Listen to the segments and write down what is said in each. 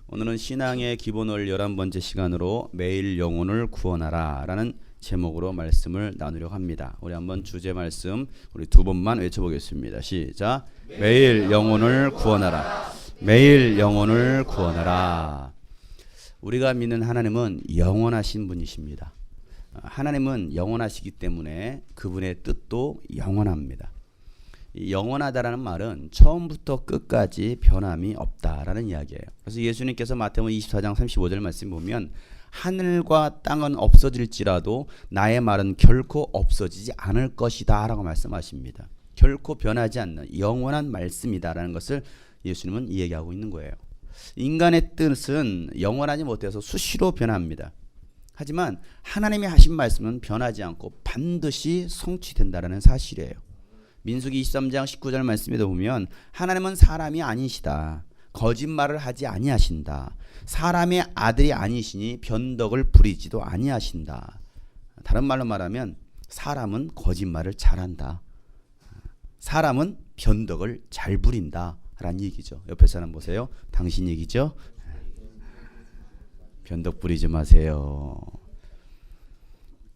오늘은 신앙의 기본을 11번째 시간으로 매일 영혼을 구원하라 라는 제목으로 말씀을 나누려고 합니다. 우리 한번 주제 말씀 우리 두 번만 외쳐보겠습니다. 시작. 매일 영혼을 구원하라. 매일 영혼을 구원하라. 우리가 믿는 하나님은 영원하신 분이십니다. 하나님은 영원하시기 때문에 그분의 뜻도 영원합니다. 영원하다라는 말은 처음부터 끝까지 변함이 없다라는 이야기예요. 그래서 예수님께서 마태복음 24장 35절 말씀 보면 하늘과 땅은 없어질지라도 나의 말은 결코 없어지지 않을 것이다 라고 말씀하십니다. 결코 변하지 않는 영원한 말씀이다라는 것을 예수님은 이야기하고 있는 거예요. 인간의 뜻은 영원하지 못해서 수시로 변합니다. 하지만 하나님이 하신 말씀은 변하지 않고 반드시 성취된다라는 사실이에요. 민수기 23장 19절 말씀에도 보면 하나님은 사람이 아니시다. 거짓말을 하지 아니하신다. 사람의 아들이 아니시니 변덕을 부리지도 아니하신다. 다른 말로 말하면 사람은 거짓말을 잘한다. 사람은 변덕을 잘 부린다 라는 얘기죠. 옆에 사람 보세요. 당신 얘기죠. 변덕 부리지 마세요.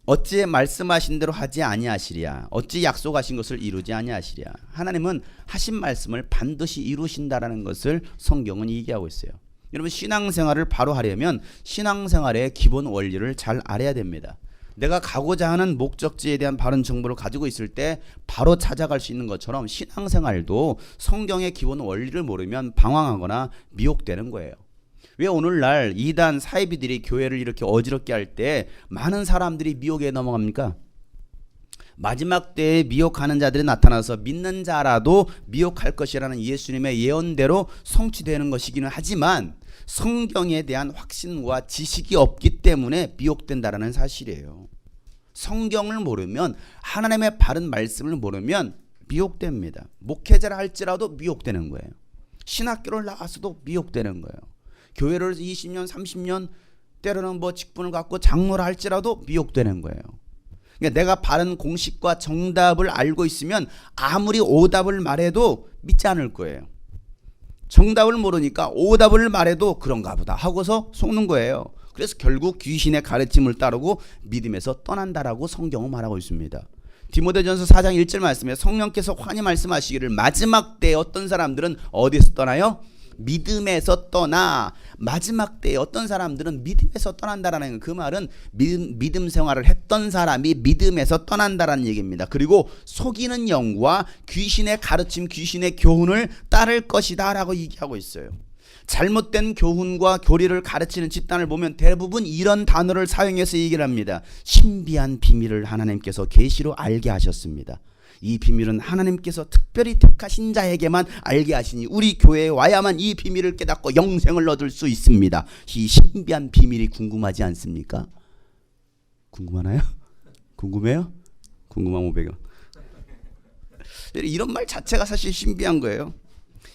어찌 말씀하신 대로 하지 아니하시랴. 어찌 약속하신 것을 이루지 아니하시랴. 하나님은 하신 말씀을 반드시 이루신다라는 것을 성경은 얘기하고 있어요. 여러분 신앙생활을 바로 하려면 신앙생활의 기본 원리를 잘 알아야 됩니다. 내가 가고자 하는 목적지에 대한 바른 정보를 가지고 있을 때 바로 찾아갈 수 있는 것처럼 신앙생활도 성경의 기본 원리를 모르면 방황하거나 미혹되는 거예요. 왜 오늘날 이단 사이비들이 교회를 이렇게 어지럽게 할 때 많은 사람들이 미혹에 넘어갑니까? 마지막 때에 미혹하는 자들이 나타나서 믿는 자라도 미혹할 것이라는 예수님의 예언대로 성취되는 것이기는 하지만 성경에 대한 확신과 지식이 없기 때문에 미혹된다라는 사실이에요. 성경을 모르면 하나님의 바른 말씀을 모르면 미혹됩니다. 목회자를 할지라도 미혹되는 거예요. 신학교를 나와서도 미혹되는 거예요. 교회를 20년 30년 때로는 직분을 갖고 장로를 할지라도 미혹되는 거예요. 그러니까 내가 바른 공식과 정답을 알고 있으면 아무리 오답을 말해도 믿지 않을 거예요. 정답을 모르니까 오답을 말해도 그런가 보다 하고서 속는 거예요. 그래서 결국 귀신의 가르침을 따르고 믿음에서 떠난다라고 성경은 말하고 있습니다. 디모데전서 4장 1절 말씀에 성령께서 환히 말씀하시기를 마지막 때에 어떤 사람들은 어디서 떠나요? 믿음에서 떠나. 마지막 때에 어떤 사람들은 믿음에서 떠난다라는 그 말은 믿음 생활을 했던 사람이 믿음에서 떠난다라는 얘기입니다. 그리고 속이는 영과 귀신의 가르침, 귀신의 교훈을 따를 것이다 라고 얘기하고 있어요. 잘못된 교훈과 교리를 가르치는 집단을 보면 대부분 이런 단어를 사용해서 얘기를 합니다. 신비한 비밀을 하나님께서 계시로 알게 하셨습니다. 이 비밀은 하나님께서 특별히 택하신 자에게만 알게 하시니 우리 교회에 와야만 이 비밀을 깨닫고 영생을 얻을 수 있습니다. 이 신비한 비밀이 궁금하지 않습니까? 궁금하나요? 궁금해요? 궁금하면 500원. 이런 말 자체가 사실 신비한 거예요.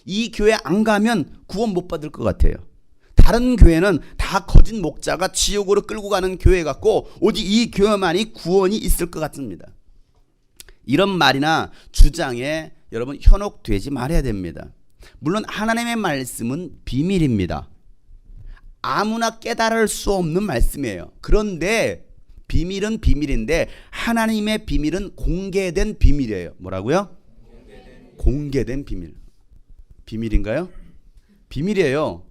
이 교회 안 가면 구원 못 받을 것 같아요. 다른 교회는 다 거짓 목자가 지옥으로 끌고 가는 교회 같고 오직 이 교회만이 구원이 있을 것 같습니다. 이런 말이나 주장에 여러분 현혹되지 말아야 됩니다. 물론 하나님의 말씀은 비밀입니다. 아무나 깨달을 수 없는 말씀이에요. 그런데 비밀은 비밀인데 하나님의 비밀은 공개된 비밀이에요. 뭐라고요? 공개된 비밀. 비밀인가요? 비밀이에요.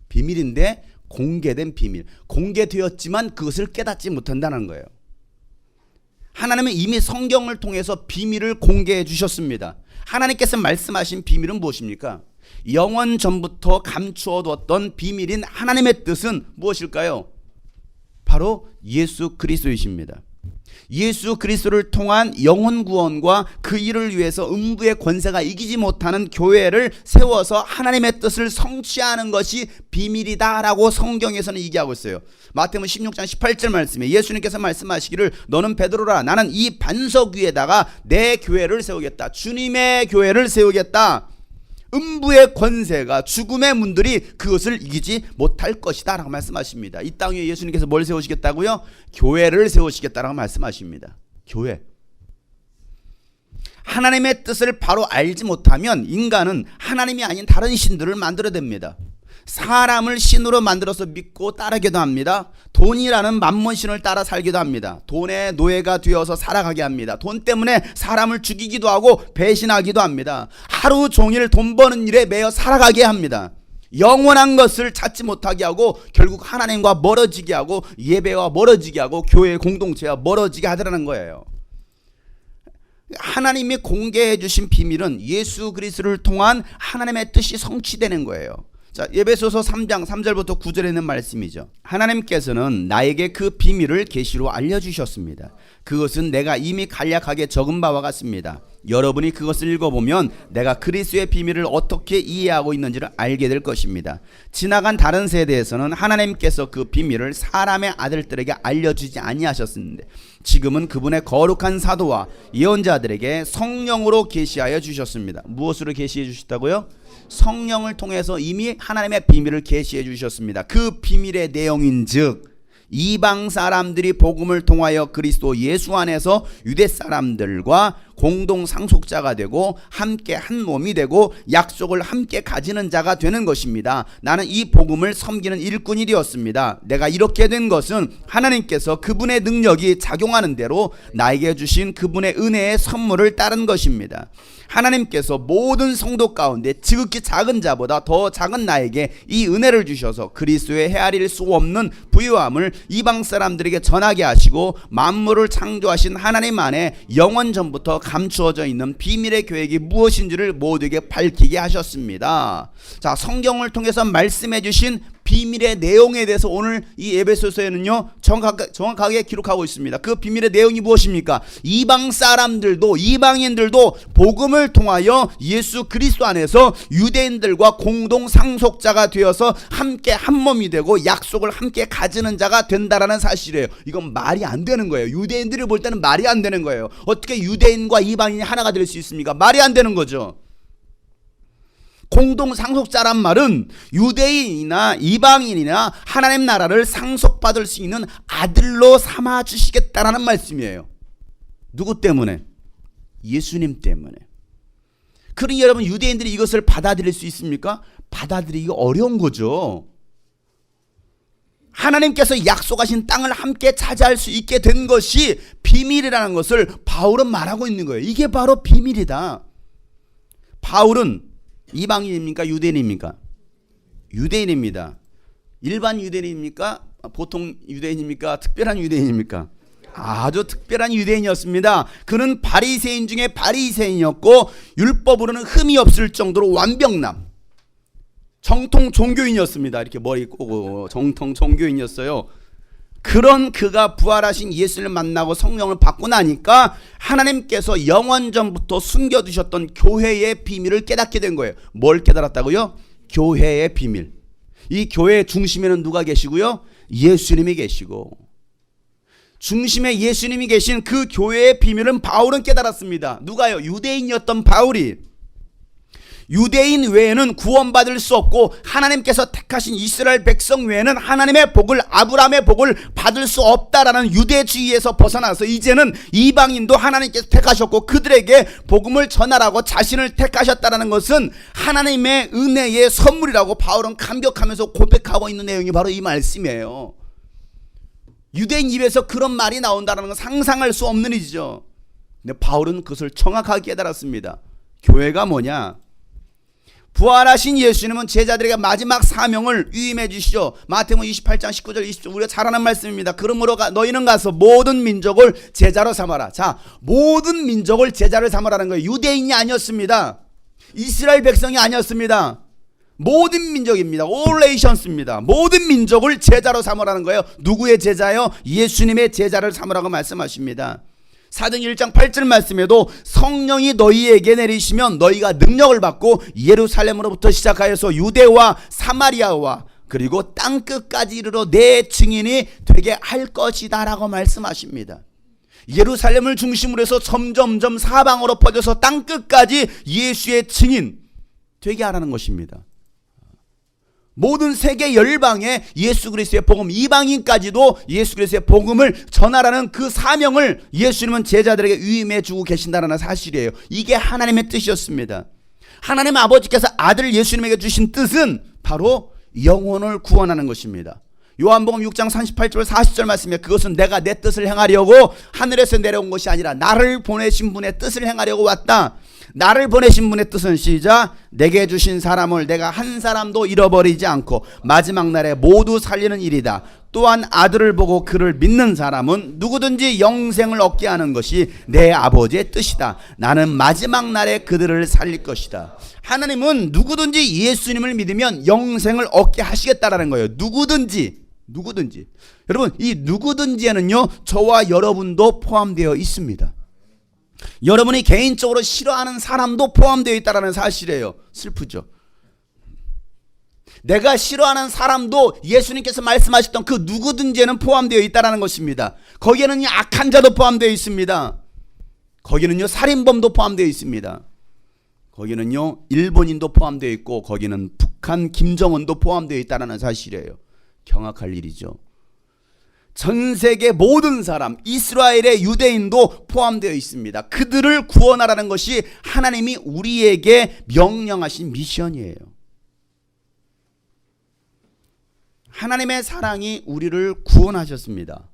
비밀인데 공개된 비밀. 공개되었지만 그것을 깨닫지 못한다는 거예요. 하나님은 이미 성경을 통해서 비밀을 공개해 주셨습니다. 하나님께서 말씀하신 비밀은 무엇입니까? 영원 전부터 감추어 두었던 비밀인 하나님의 뜻은 무엇일까요? 바로 예수 그리스도이십니다. 예수 그리스도를 통한 영혼 구원과 그 일을 위해서 음부의 권세가 이기지 못하는 교회를 세워서 하나님의 뜻을 성취하는 것이 비밀이다라고 성경에서는 얘기하고 있어요. 마태복음 16장 18절 말씀에 예수님께서 말씀하시기를 너는 베드로라 나는 이 반석 위에다가 내 교회를 세우겠다. 주님의 교회를 세우겠다. 음부의 권세가 죽음의 문들이 그것을 이기지 못할 것이다 라고 말씀하십니다. 이 땅 위에 예수님께서 뭘 세우시겠다고요? 교회를 세우시겠다라고 말씀하십니다. 교회. 하나님의 뜻을 바로 알지 못하면 인간은 하나님이 아닌 다른 신들을 만들어냅니다. 사람을 신으로 만들어서 믿고 따르기도 합니다. 돈이라는 만몬신을 따라 살기도 합니다. 돈의 노예가 되어서 살아가게 합니다. 돈 때문에 사람을 죽이기도 하고 배신하기도 합니다. 하루 종일 돈 버는 일에 매여 살아가게 합니다. 영원한 것을 찾지 못하게 하고 결국 하나님과 멀어지게 하고 예배와 멀어지게 하고 교회 공동체와 멀어지게 하더라는 거예요. 하나님이 공개해 주신 비밀은 예수 그리스도를 통한 하나님의 뜻이 성취되는 거예요. 자, 에베소서 3장 3절부터 9절에 있는 말씀이죠. 하나님께서는 나에게 그 비밀을 계시로 알려주셨습니다. 그것은 내가 이미 간략하게 적은 바와 같습니다. 여러분이 그것을 읽어보면 내가 그리스도의 비밀을 어떻게 이해하고 있는지를 알게 될 것입니다. 지나간 다른 세대에서는 하나님께서 그 비밀을 사람의 아들들에게 알려주지 아니하셨는데 지금은 그분의 거룩한 사도와 예언자들에게 성령으로 계시하여 주셨습니다. 무엇으로 계시해 주셨다고요? 성령을 통해서 이미 하나님의 비밀을 계시해 주셨습니다. 그 비밀의 내용인즉 이방 사람들이 복음을 통하여 그리스도 예수 안에서 유대 사람들과 공동 상속자가 되고 함께 한 몸이 되고 약속을 함께 가지는 자가 되는 것입니다. 나는 이 복음을 섬기는 일꾼이 되었습니다. 내가 이렇게 된 것은 하나님께서 그분의 능력이 작용하는 대로 나에게 주신 그분의 은혜의 선물을 따른 것입니다. 하나님께서 모든 성도 가운데 지극히 작은 자보다 더 작은 나에게 이 은혜를 주셔서 그리스도의 헤아릴 수 없는 부유함을 이방 사람들에게 전하게 하시고 만물을 창조하신 하나님 안에 영원 전부터 감추어져 있는 비밀의 계획이 무엇인지를 모두에게 밝히게 하셨습니다. 자, 성경을 통해서 말씀해 주신 비밀의 내용에 대해서 오늘 이 에베소서에는요 정확하게 기록하고 있습니다. 그 비밀의 내용이 무엇입니까? 이방 사람들도 이방인들도 복음을 통하여 예수 그리스도 안에서 유대인들과 공동 상속자가 되어서 함께 한 몸이 되고 약속을 함께 가지는 자가 된다라는 사실이에요. 이건 말이 안 되는 거예요. 유대인들이 볼 때는 말이 안 되는 거예요. 어떻게 유대인과 이방인이 하나가 될 수 있습니까? 말이 안 되는 거죠. 공동 상속자란 말은 유대인이나 이방인이나 하나님 나라를 상속받을 수 있는 아들로 삼아 주시겠다라는 말씀이에요. 누구 때문에? 예수님 때문에. 그러니 여러분, 유대인들이 이것을 받아들일 수 있습니까? 받아들이기 어려운 거죠. 하나님께서 약속하신 땅을 함께 차지할 수 있게 된 것이 비밀이라는 것을 바울은 말하고 있는 거예요. 이게 바로 비밀이다. 바울은 이방인입니까? 유대인입니까? 유대인입니다. 일반 유대인입니까? 보통 유대인입니까? 특별한 유대인입니까? 아주 특별한 유대인이었습니다. 그는 바리새인 중에 바리새인이었고 율법으로는 흠이 없을 정도로 완벽남, 정통 종교인이었습니다. 이렇게 머리 꼬고 정통 종교인이었어요. 그런 그가 부활하신 예수를 만나고 성령을 받고 나니까 하나님께서 영원 전부터 숨겨두셨던 교회의 비밀을 깨닫게 된 거예요. 뭘 깨달았다고요? 교회의 비밀. 이 교회의 중심에는 누가 계시고요? 예수님이 계시고, 중심에 예수님이 계신 그 교회의 비밀은 바울은 깨달았습니다. 누가요? 유대인이었던 바울이. 유대인 외에는 구원받을 수 없고 하나님께서 택하신 이스라엘 백성 외에는 하나님의 복을, 아브라함의 복을 받을 수 없다라는 유대주의에서 벗어나서 이제는 이방인도 하나님께서 택하셨고 그들에게 복음을 전하라고 자신을 택하셨다라는 것은 하나님의 은혜의 선물이라고 바울은 감격하면서 고백하고 있는 내용이 바로 이 말씀이에요. 유대인 입에서 그런 말이 나온다는 건 상상할 수 없는 일이죠. 근데 바울은 그것을 정확하게 깨달았습니다. 교회가 뭐냐? 부활하신 예수님은 제자들에게 마지막 사명을 위임해 주시죠. 마태복음 28장 19절 20절 우리가 잘 아는 말씀입니다. 그러므로 너희는 가서 모든 민족을 제자로 삼아라. 자, 모든 민족을 제자로 삼으라는 거예요. 유대인이 아니었습니다. 이스라엘 백성이 아니었습니다. 모든 민족입니다. All nations입니다. 모든 민족을 제자로 삼으라는 거예요. 누구의 제자요? 예수님의 제자를 삼으라고 말씀하십니다. 사도행 1장 8절 말씀에도 성령이 너희에게 내리시면 너희가 능력을 받고 예루살렘으로부터 시작하여서 유대와 사마리아와 그리고 땅끝까지 이르러 내 증인이 되게 할 것이다 라고 말씀하십니다. 예루살렘을 중심으로 해서 점점점 사방으로 퍼져서 땅끝까지 예수의 증인 되게 하라는 것입니다. 모든 세계 열방에 예수 그리스도의 복음, 이방인까지도 예수 그리스도의 복음을 전하라는 그 사명을 예수님은 제자들에게 위임해 주고 계신다는 사실이에요. 이게 하나님의 뜻이었습니다. 하나님 아버지께서 아들 예수님에게 주신 뜻은 바로 영혼을 구원하는 것입니다. 요한복음 6장 38절 40절 말씀에 그것은 내가 내 뜻을 행하려고 하늘에서 내려온 것이 아니라 나를 보내신 분의 뜻을 행하려고 왔다. 나를 보내신 분의 뜻은 시작. 내게 주신 사람을 내가 한 사람도 잃어버리지 않고 마지막 날에 모두 살리는 일이다. 또한 아들을 보고 그를 믿는 사람은 누구든지 영생을 얻게 하는 것이 내 아버지의 뜻이다. 나는 마지막 날에 그들을 살릴 것이다. 하나님은 누구든지 예수님을 믿으면 영생을 얻게 하시겠다라는 거예요. 누구든지. 여러분, 이 누구든지에는요 저와 여러분도 포함되어 있습니다. 여러분이 개인적으로 싫어하는 사람도 포함되어 있다는 사실이에요. 슬프죠. 내가 싫어하는 사람도 예수님께서 말씀하셨던 그 누구든지에는 포함되어 있다는 것입니다. 거기에는 악한 자도 포함되어 있습니다. 거기는요 살인범도 포함되어 있습니다. 거기는요 일본인도 포함되어 있고 거기는 북한 김정은도 포함되어 있다는 사실이에요. 경악할 일이죠. 전 세계 모든 사람, 이스라엘의 유대인도 포함되어 있습니다. 그들을 구원하라는 것이 하나님이 우리에게 명령하신 미션이에요. 하나님의 사랑이 우리를 구원하셨습니다.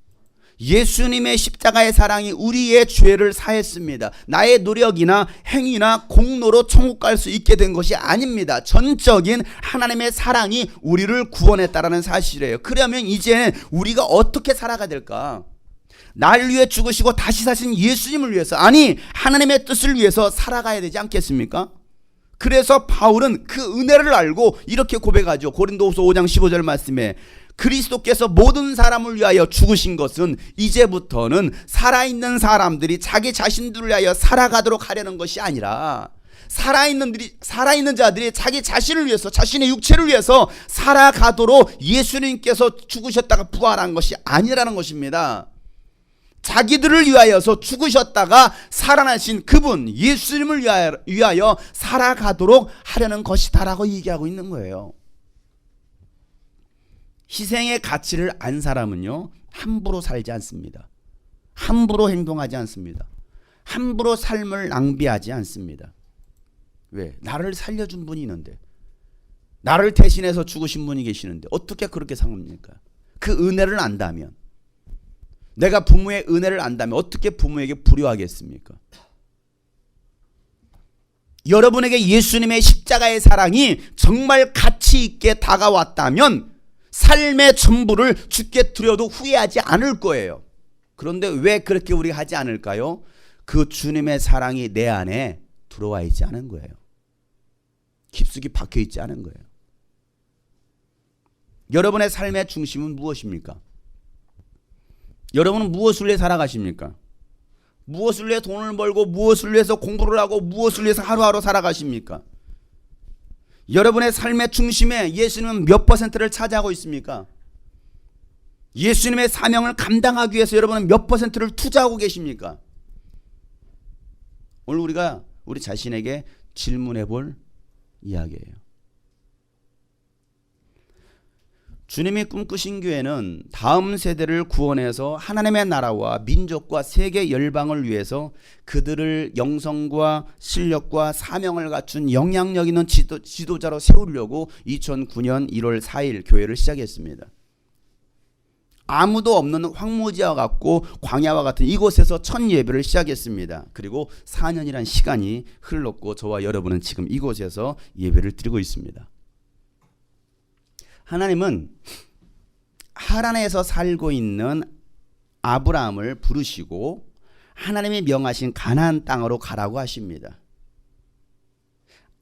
예수님의 십자가의 사랑이 우리의 죄를 사했습니다. 나의 노력이나 행위나 공로로 천국 갈 수 있게 된 것이 아닙니다. 전적인 하나님의 사랑이 우리를 구원했다라는 사실이에요. 그러면 이제 우리가 어떻게 살아가야 될까? 날 위해 죽으시고 다시 사신 예수님을 위해서, 아니 하나님의 뜻을 위해서 살아가야 되지 않겠습니까? 그래서 바울은 그 은혜를 알고 이렇게 고백하죠. 고린도후서 5장 15절 말씀에 그리스도께서 모든 사람을 위하여 죽으신 것은 이제부터는 살아있는 사람들이 자기 자신들을 위하여 살아가도록 하려는 것이 아니라 살아있는 자들이 자기 자신을 위해서, 자신의 육체를 위해서 살아가도록 예수님께서 죽으셨다가 부활한 것이 아니라는 것입니다. 자기들을 위하여서 죽으셨다가 살아나신 그분 예수님을 위하여 살아가도록 하려는 것이다라고 얘기하고 있는 거예요. 희생의 가치를 안 사람은요 함부로 살지 않습니다. 함부로 행동하지 않습니다. 함부로 삶을 낭비하지 않습니다. 왜? 나를 살려준 분이 있는데, 나를 대신해서 죽으신 분이 계시는데 어떻게 그렇게 삽니까? 그 은혜를 안다면, 내가 부모의 은혜를 안다면 어떻게 부모에게 불효하겠습니까? 여러분에게 예수님의 십자가의 사랑이 정말 가치 있게 다가왔다면 삶의 전부를 주께 드려도 후회하지 않을 거예요. 그런데 왜 그렇게 우리가 하지 않을까요? 그 주님의 사랑이 내 안에 들어와 있지 않은 거예요. 깊숙이 박혀 있지 않은 거예요. 여러분의 삶의 중심은 무엇입니까? 여러분은 무엇을 위해 살아가십니까? 무엇을 위해 돈을 벌고 무엇을 위해서 공부를 하고 무엇을 위해서 하루하루 살아가십니까? 여러분의 삶의 중심에 예수님은 몇 %를 차지하고 있습니까? 예수님의 사명을 감당하기 위해서 여러분은 몇 %를 투자하고 계십니까? 오늘 우리가 우리 자신에게 질문해 볼 이야기예요. 주님이 꿈꾸신 교회는 다음 세대를 구원해서 하나님의 나라와 민족과 세계 열방을 위해서 그들을 영성과 실력과 사명을 갖춘 영향력 있는 지도자로 세우려고 2009년 1월 4일 교회를 시작했습니다. 아무도 없는 황무지와 같고 광야와 같은 이곳에서 첫 예배를 시작했습니다. 그리고 4년이란 시간이 흘렀고 저와 여러분은 지금 이곳에서 예배를 드리고 있습니다. 하나님은 하란에서 살고 있는 아브라함을 부르시고 하나님이 명하신 가나안 땅으로 가라고 하십니다.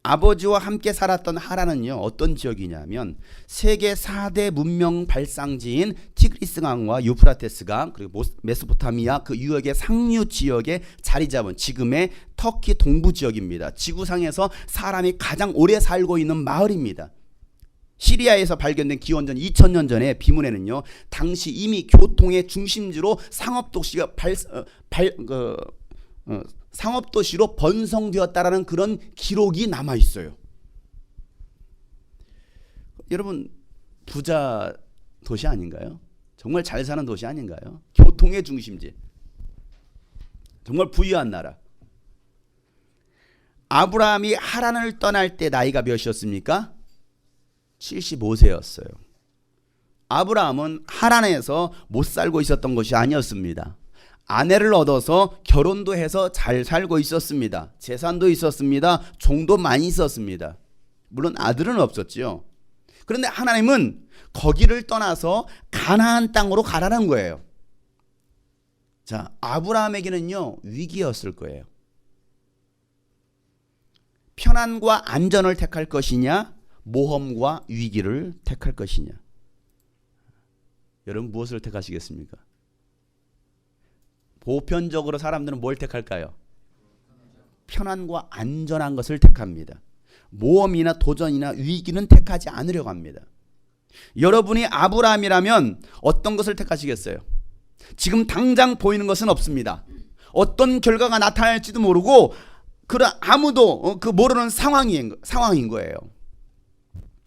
아버지와 함께 살았던 하란은요 어떤 지역이냐면 세계 4대 문명 발상지인 티그리스강과 유프라테스강 그리고 메소포타미아 그 유역의 상류 지역에 자리 잡은 지금의 터키 동부 지역입니다. 지구상에서 사람이 가장 오래 살고 있는 마을입니다. 시리아에서 발견된 기원전 2000년 전에 비문에는요 당시 이미 교통의 중심지로 상업도시가 상업도시로 번성되었다라는 그런 기록이 남아 있어요. 여러분 부자 도시 아닌가요? 정말 잘 사는 도시 아닌가요? 교통의 중심지, 정말 부유한 나라. 아브라함이 하란을 떠날 때 나이가 몇이었습니까? 75세였어요. 아브라함은 하란에서 못 살고 있었던 것이 아니었습니다. 아내를 얻어서 결혼도 해서 잘 살고 있었습니다. 재산도 있었습니다. 종도 많이 있었습니다. 물론 아들은 없었죠. 그런데 하나님은 거기를 떠나서 가나안 땅으로 가라는 거예요. 자, 아브라함에게는요, 위기였을 거예요. 편안과 안전을 택할 것이냐, 모험과 위기를 택할 것이냐. 여러분 무엇을 택하시겠습니까? 보편적으로 사람들은 뭘 택할까요? 편안과 안전한 것을 택합니다. 모험이나 도전이나 위기는 택하지 않으려고 합니다. 여러분이 아브라함이라면 어떤 것을 택하시겠어요? 지금 당장 보이는 것은 없습니다. 어떤 결과가 나타날지도 모르고 아무도 모르는 상황인 거예요.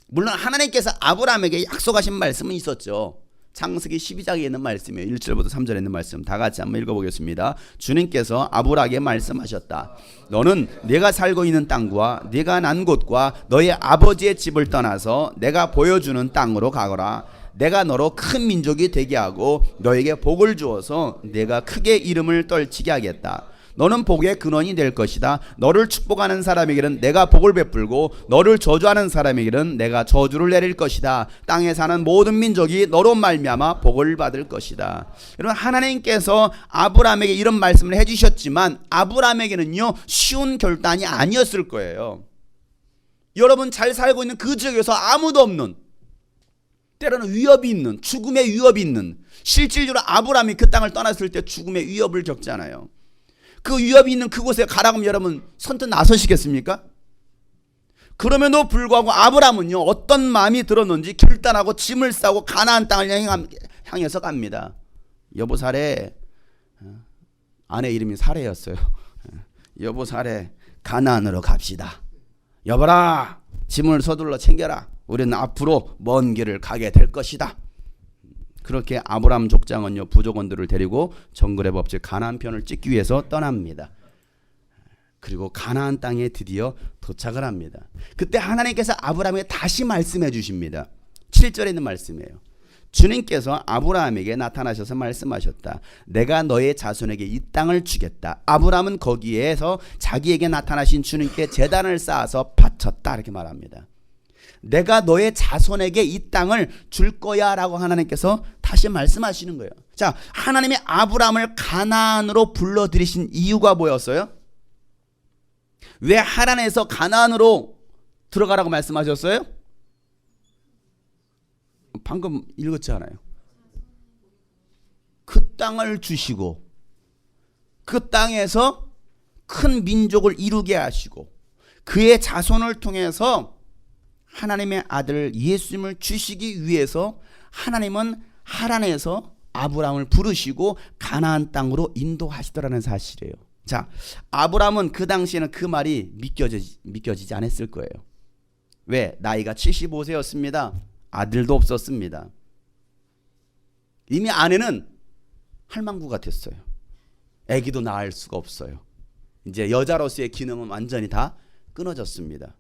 물론 하나님께서 아브라함에게 약속하신 말씀은 있었죠. 창세기 12장에 있는 말씀이에요. 1절부터 3절에 있는 말씀 다 같이 한번 읽어보겠습니다. 주님께서 아브라함에게 말씀하셨다. 너는 내가 살고 있는 땅과 네가 난 곳과 너의 아버지의 집을 떠나서 내가 보여주는 땅으로 가거라. 내가 너로 큰 민족이 되게 하고 너에게 복을 주어서 내가 크게 이름을 떨치게 하겠다. 너는 복의 근원이 될 것이다. 너를 축복하는 사람에게는 내가 복을 베풀고 너를 저주하는 사람에게는 내가 저주를 내릴 것이다. 땅에 사는 모든 민족이 너로 말미암아 복을 받을 것이다. 여러분, 하나님께서 아브라함에게 이런 말씀을 해주셨지만 아브라함에게는요, 쉬운 결단이 아니었을 거예요. 여러분 잘 살고 있는 그 지역에서 아무도 없는, 때로는 위협이 있는, 죽음의 위협이 있는, 실질적으로 아브라함이 그 땅을 떠났을 때 죽음의 위협을 겪잖아요. 그 위협이 있는 그곳에 가라고 하면 여러분 선뜻 나서시겠습니까? 그럼에도 불구하고 아브라함은요, 어떤 마음이 들었는지 결단하고 짐을 싸고 가나안 땅을 향해서 갑니다. 여보 사례, 아내 이름이 사례였어요. 여보 사례, 가나안으로 갑시다. 여보라, 짐을 서둘러 챙겨라. 우리는 앞으로 먼 길을 가게 될 것이다. 그렇게 아브라함 족장은요, 부족원들을 데리고 정글의 법칙 가나안 편을 찍기 위해서 떠납니다. 그리고 가나안 땅에 드디어 도착을 합니다. 그때 하나님께서 아브라함에게 다시 말씀해 주십니다. 7절에 있는 말씀이에요. 주님께서 아브라함에게 나타나셔서 말씀하셨다. 내가 너의 자손에게 이 땅을 주겠다. 아브라함은 거기에서 자기에게 나타나신 주님께 제단을 쌓아서 바쳤다, 이렇게 말합니다. 내가 너의 자손에게 이 땅을 줄 거야 라고 하나님께서 다시 말씀하시는 거예요. 자, 하나님이 아브라함을 가나안으로 불러들이신 이유가 뭐였어요? 왜 하란에서 가나안으로 들어가라고 말씀하셨어요? 방금 읽었잖아요. 그 땅을 주시고 그 땅에서 큰 민족을 이루게 하시고 그의 자손을 통해서 하나님의 아들 예수님을 주시기 위해서 하나님은 하란에서 아브라함을 부르시고 가나안 땅으로 인도하시더라는 사실이에요. 자, 아브라함은 그 당시에는 그 말이 믿겨지지 않았을 거예요. 왜? 나이가 75세였습니다. 아들도 없었습니다. 이미 아내는 할망구 같았어요. 아기도 낳을 수가 없어요. 이제 여자로서의 기능은 완전히 다 끊어졌습니다.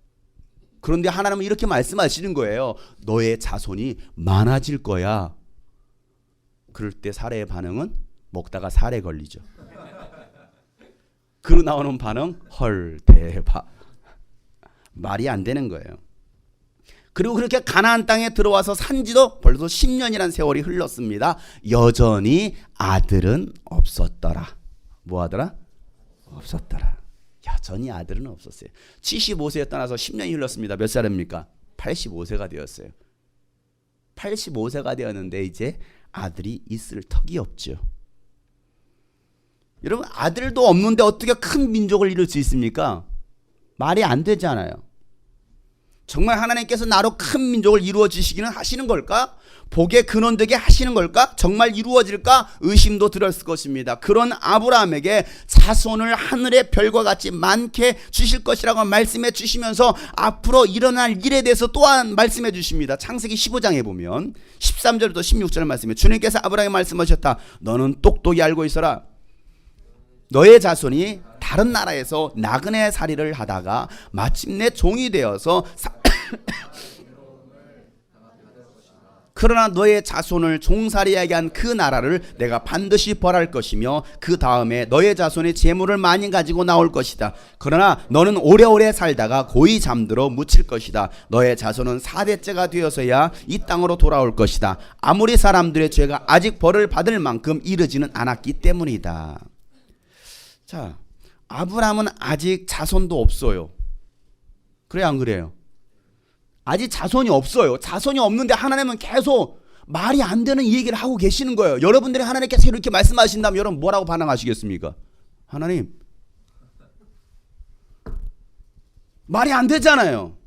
그런데 하나님은 이렇게 말씀하시는 거예요. 너의 자손이 많아질 거야. 그럴 때 사례의 반응은 먹다가 살에 걸리죠. 그로 나오는 반응, 헐, 대박. 말이 안 되는 거예요. 그리고 그렇게 가나안 땅에 들어와서 산지도 벌써 10년이라는 세월이 흘렀습니다. 여전히 아들은 없었더라. 뭐 하더라? 없었더라. 여전히 아들은 없었어요. 75세에 떠나서 10년이 흘렀습니다. 몇 살입니까? 85세가 되었어요. 85세가 되었는데 이제 아들이 있을 턱이 없죠. 여러분, 아들도 없는데 어떻게 큰 민족을 이룰 수 있습니까? 말이 안 되잖아요. 정말 하나님께서 나로 큰 민족을 이루어 주시기는 하시는 걸까? 복의 근원되게 하시는 걸까? 정말 이루어질까? 의심도 들었을 것입니다. 그런 아브라함에게 자손을 하늘의 별과 같이 많게 주실 것이라고 말씀해 주시면서 앞으로 일어날 일에 대해서 또한 말씀해 주십니다. 창세기 15장에 보면 13절부터 16절 말씀에 주님께서 아브라함에게 말씀하셨다. 너는 똑똑히 알고 있어라. 너의 자손이 다른 나라에서 나그네 살이를 하다가 마침내 종이 되어서 그러나 너의 자손을 종살이하게 한 그 나라를 내가 반드시 벌할 것이며 그 다음에 너의 자손이 재물을 많이 가지고 나올 것이다. 그러나 너는 오래오래 살다가 고이 잠들어 묻힐 것이다. 너의 자손은 4대째가 되어서야 이 땅으로 돌아올 것이다. 아무리 사람들의 죄가 아직 벌을 받을 만큼 이르지는 않았기 때문이다. 자, 아브라함은 아직 자손도 없어요. 그래요, 안 그래요? 아직 자손이 없어요. 자손이 없는데 하나님은 계속 말이 안 되는 이 얘기를 하고 계시는 거예요. 여러분들이 하나님께서 이렇게 말씀하신다면 여러분 뭐라고 반응하시겠습니까? 하나님, 말이 안 되잖아요.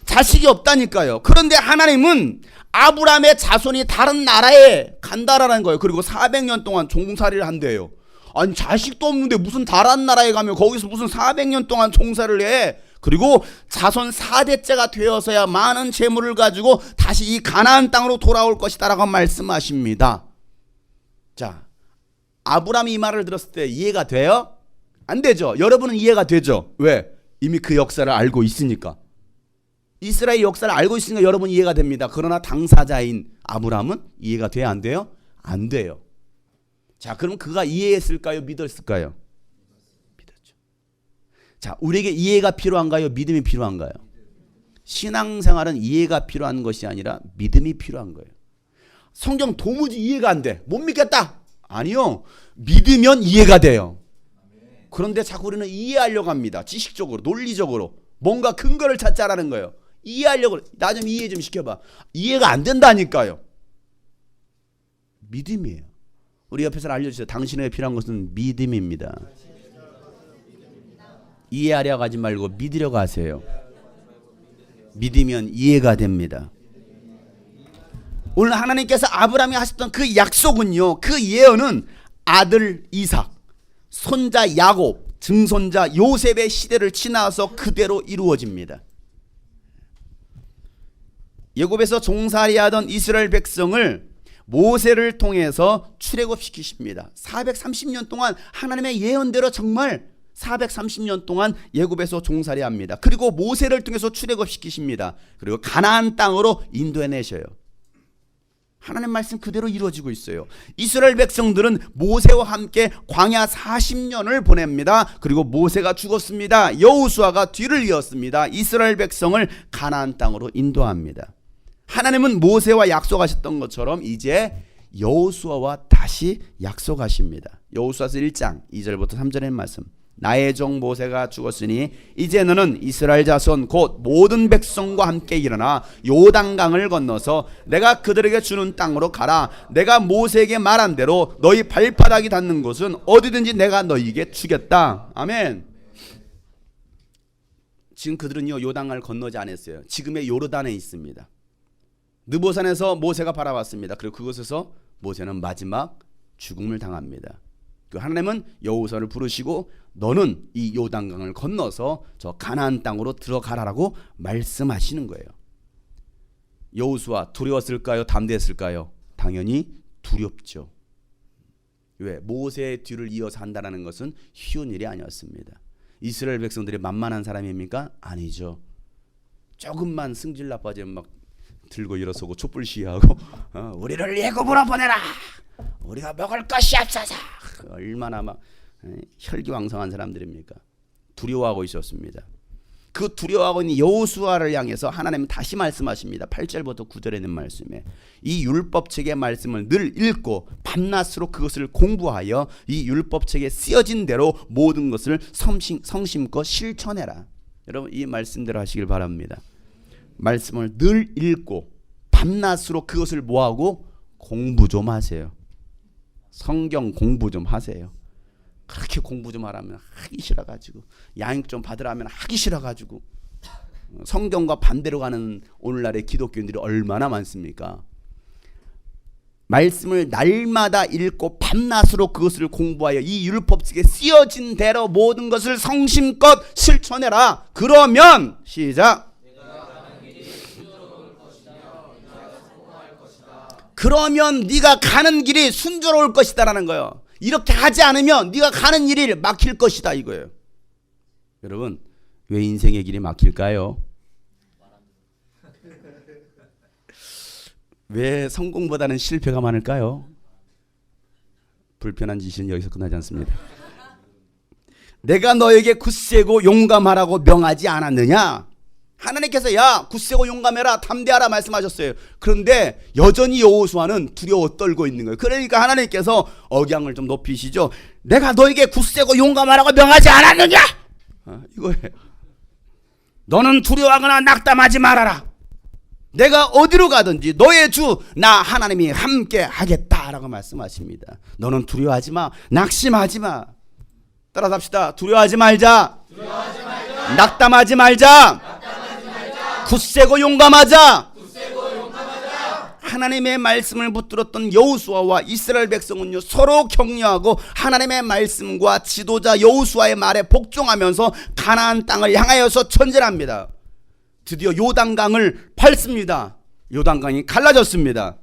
자식이 없다니까요. 그런데 하나님은 아브라함의 자손이 다른 나라에 간다라는 거예요. 그리고 400년 동안 종살이를 한대요. 아니, 자식도 없는데 무슨 다른 나라에 가면 거기서 무슨 400년 동안 종살이를 해. 그리고 자손 4대째가 되어서야 많은 재물을 가지고 다시 이 가나안 땅으로 돌아올 것이다 라고 말씀하십니다. 자, 아브라함이 이 말을 들었을 때 이해가 돼요? 안 되죠. 여러분은 이해가 되죠. 왜? 이미 그 역사를 알고 있으니까. 이스라엘 역사를 알고 있으니까 여러분 이해가 됩니다. 그러나 당사자인 아브라함은 이해가 돼야 안 돼요? 안 돼요. 자, 그럼 그가 이해했을까요? 믿었을까요? 자, 우리에게 이해가 필요한가요? 믿음이 필요한가요? 신앙생활은 이해가 필요한 것이 아니라 믿음이 필요한 거예요. 성경 도무지 이해가 안 돼. 못 믿겠다. 아니요. 믿으면 이해가 돼요. 그런데 자꾸 우리는 이해하려고 합니다. 지식적으로, 논리적으로. 뭔가 근거를 찾자라는 거예요. 이해하려고. 나 좀 이해 좀 시켜봐. 이해가 안 된다니까요. 믿음이에요. 우리 옆에서 알려주세요. 당신에게 필요한 것은 믿음입니다. 이해하려고 하지 말고 믿으려고 하세요. 믿으면 이해가 됩니다. 오늘 하나님께서 아브라함이 하셨던 그 약속은요, 그 예언은 아들 이삭, 손자 야곱, 증손자 요셉의 시대를 지나서 그대로 이루어집니다. 애굽에서 종살이하던 이스라엘 백성을 모세를 통해서 출애굽시키십니다. 430년 동안 하나님의 예언대로 정말 430년 동안 애굽에서 종살이합니다. 그리고 모세를 통해서 출애굽시키십니다. 그리고 가나안 땅으로 인도해내셔요. 하나님 말씀 그대로 이루어지고 있어요. 이스라엘 백성들은 모세와 함께 광야 40년을 보냅니다. 그리고 모세가 죽었습니다. 여호수아가 뒤를 이었습니다. 이스라엘 백성을 가나안 땅으로 인도합니다. 하나님은 모세와 약속하셨던 것처럼 이제 여호수아와 다시 약속하십니다. 여호수아서 1장 2절부터 3절의 말씀. 나의 종 모세가 죽었으니 이제 너는 이스라엘 자손 곧 모든 백성과 함께 일어나 요단강을 건너서 내가 그들에게 주는 땅으로 가라. 내가 모세에게 말한 대로 너희 발바닥이 닿는 곳은 어디든지 내가 너희에게 주겠다. 아멘. 지금 그들은요 요단강을 건너지 않았어요. 지금의 요르단에 있습니다. 느보산에서 모세가 바라봤습니다. 그리고 그곳에서 모세는 마지막 죽음을 당합니다. 하나님은 여호수아를 부르시고 너는 이 요단강을 건너서 저 가나안 땅으로 들어가라라고 말씀하시는 거예요. 여호수아 두려웠을까요? 담대했을까요? 당연히 두렵죠. 왜? 모세의 뒤를 이어서 한다는 것은 쉬운 일이 아니었습니다. 이스라엘 백성들이 만만한 사람입니까? 아니죠. 조금만 승질 나빠지면 막 들고 일어서고 촛불 시위하고 우리를 애굽으로 보내라. 우리가 먹을 것이 없어서. 얼마나 막 혈기왕성한 사람들입니까? 두려워하고 있었습니다. 그 두려워하고 있는 여호수아를 향해서 하나님은 다시 말씀하십니다. 8절부터 9절에 있는 말씀에 이 율법책의 말씀을 늘 읽고 밤낮으로 그것을 공부하여 이 율법책에 쓰여진 대로 모든 것을 성심껏 실천해라. 여러분 이 말씀대로 하시길 바랍니다. 말씀을 늘 읽고 밤낮으로 그것을 뭐하고 공부 좀 하세요. 성경 공부 좀 하세요. 그렇게 공부 좀 하라면 하기 싫어가지고 양육 좀 받으라면 하기 싫어가지고 성경과 반대로 가는 오늘날의 기독교인들이 얼마나 많습니까? 말씀을 날마다 읽고 밤낮으로 그것을 공부하여 이 율법책에 쓰여진 대로 모든 것을 성심껏 실천해라. 그러면 시작. 그러면 네가 가는 길이 순조로울 것이다라는 거예요. 이렇게 하지 않으면 네가 가는 길이 막힐 것이다 이거예요. 여러분 왜 인생의 길이 막힐까요? 왜 성공보다는 실패가 많을까요? 불편한 짓은 여기서 끝나지 않습니다. 내가 너에게 굳세고 용감하라고 명하지 않았느냐? 하나님께서 야 굳세고 용감해라 담대하라 말씀하셨어요. 그런데 여전히 여호수아는 두려워 떨고 있는 거예요. 그러니까 하나님께서 억양을 좀 높이시죠. 내가 너에게 굳세고 용감하라고 명하지 않았느냐? 이거예요. 너는 두려워하거나 낙담하지 말아라. 내가 어디로 가든지 너의 주 나 하나님이 함께 하겠다라고 말씀하십니다. 너는 두려워하지 마. 낙심하지 마. 따라서 합시다. 두려워하지 말자. 낙담하지 말자. 굳세고 용감하자. 하나님의 말씀을 붙들었던 여호수아와 이스라엘 백성은요 서로 격려하고 하나님의 말씀과 지도자 여호수아의 말에 복종하면서 가나안 땅을 향하여서 전진합니다. 드디어 요단강을 밟습니다. 요단강이 갈라졌습니다.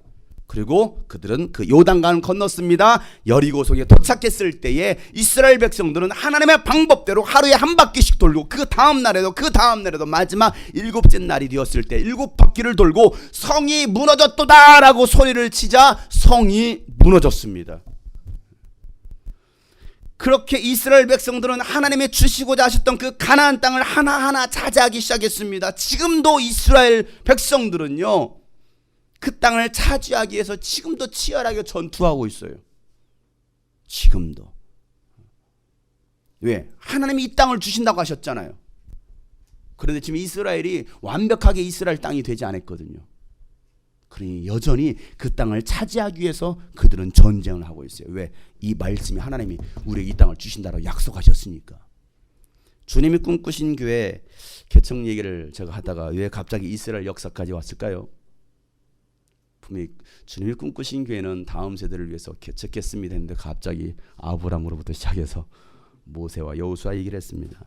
그리고 그들은 그 요단강을 건넜습니다. 여리고 성에 도착했을 때에 이스라엘 백성들은 하나님의 방법대로 하루에 한 바퀴씩 돌고 그 다음 날에도 마지막 7째 날이 되었을 때 7바퀴를 돌고 성이 무너졌도다라고 소리를 치자 성이 무너졌습니다. 그렇게 이스라엘 백성들은 하나님의 주시고자 하셨던 그 가나안 땅을 하나하나 차지하기 시작했습니다. 지금도 이스라엘 백성들은요 그 땅을 차지하기 위해서 지금도 치열하게 전투하고 있어요. 지금도. 왜? 하나님이 이 땅을 주신다고 하셨잖아요. 그런데 지금 이스라엘이 완벽하게 이스라엘 땅이 되지 않았거든요. 그러니 여전히 그 땅을 차지하기 위해서 그들은 전쟁을 하고 있어요. 왜? 이 말씀이 하나님이 우리에게 이 땅을 주신다고 약속하셨으니까. 주님이 꿈꾸신 교회 개척 얘기를 제가 하다가 왜 갑자기 이스라엘 역사까지 왔을까요? 분명히 주님이 꿈꾸신 교회는 다음 세대를 위해서 개척했습니다 했는데 갑자기 아브라함으로부터 시작해서 모세와 여호수아 얘기를 했습니다.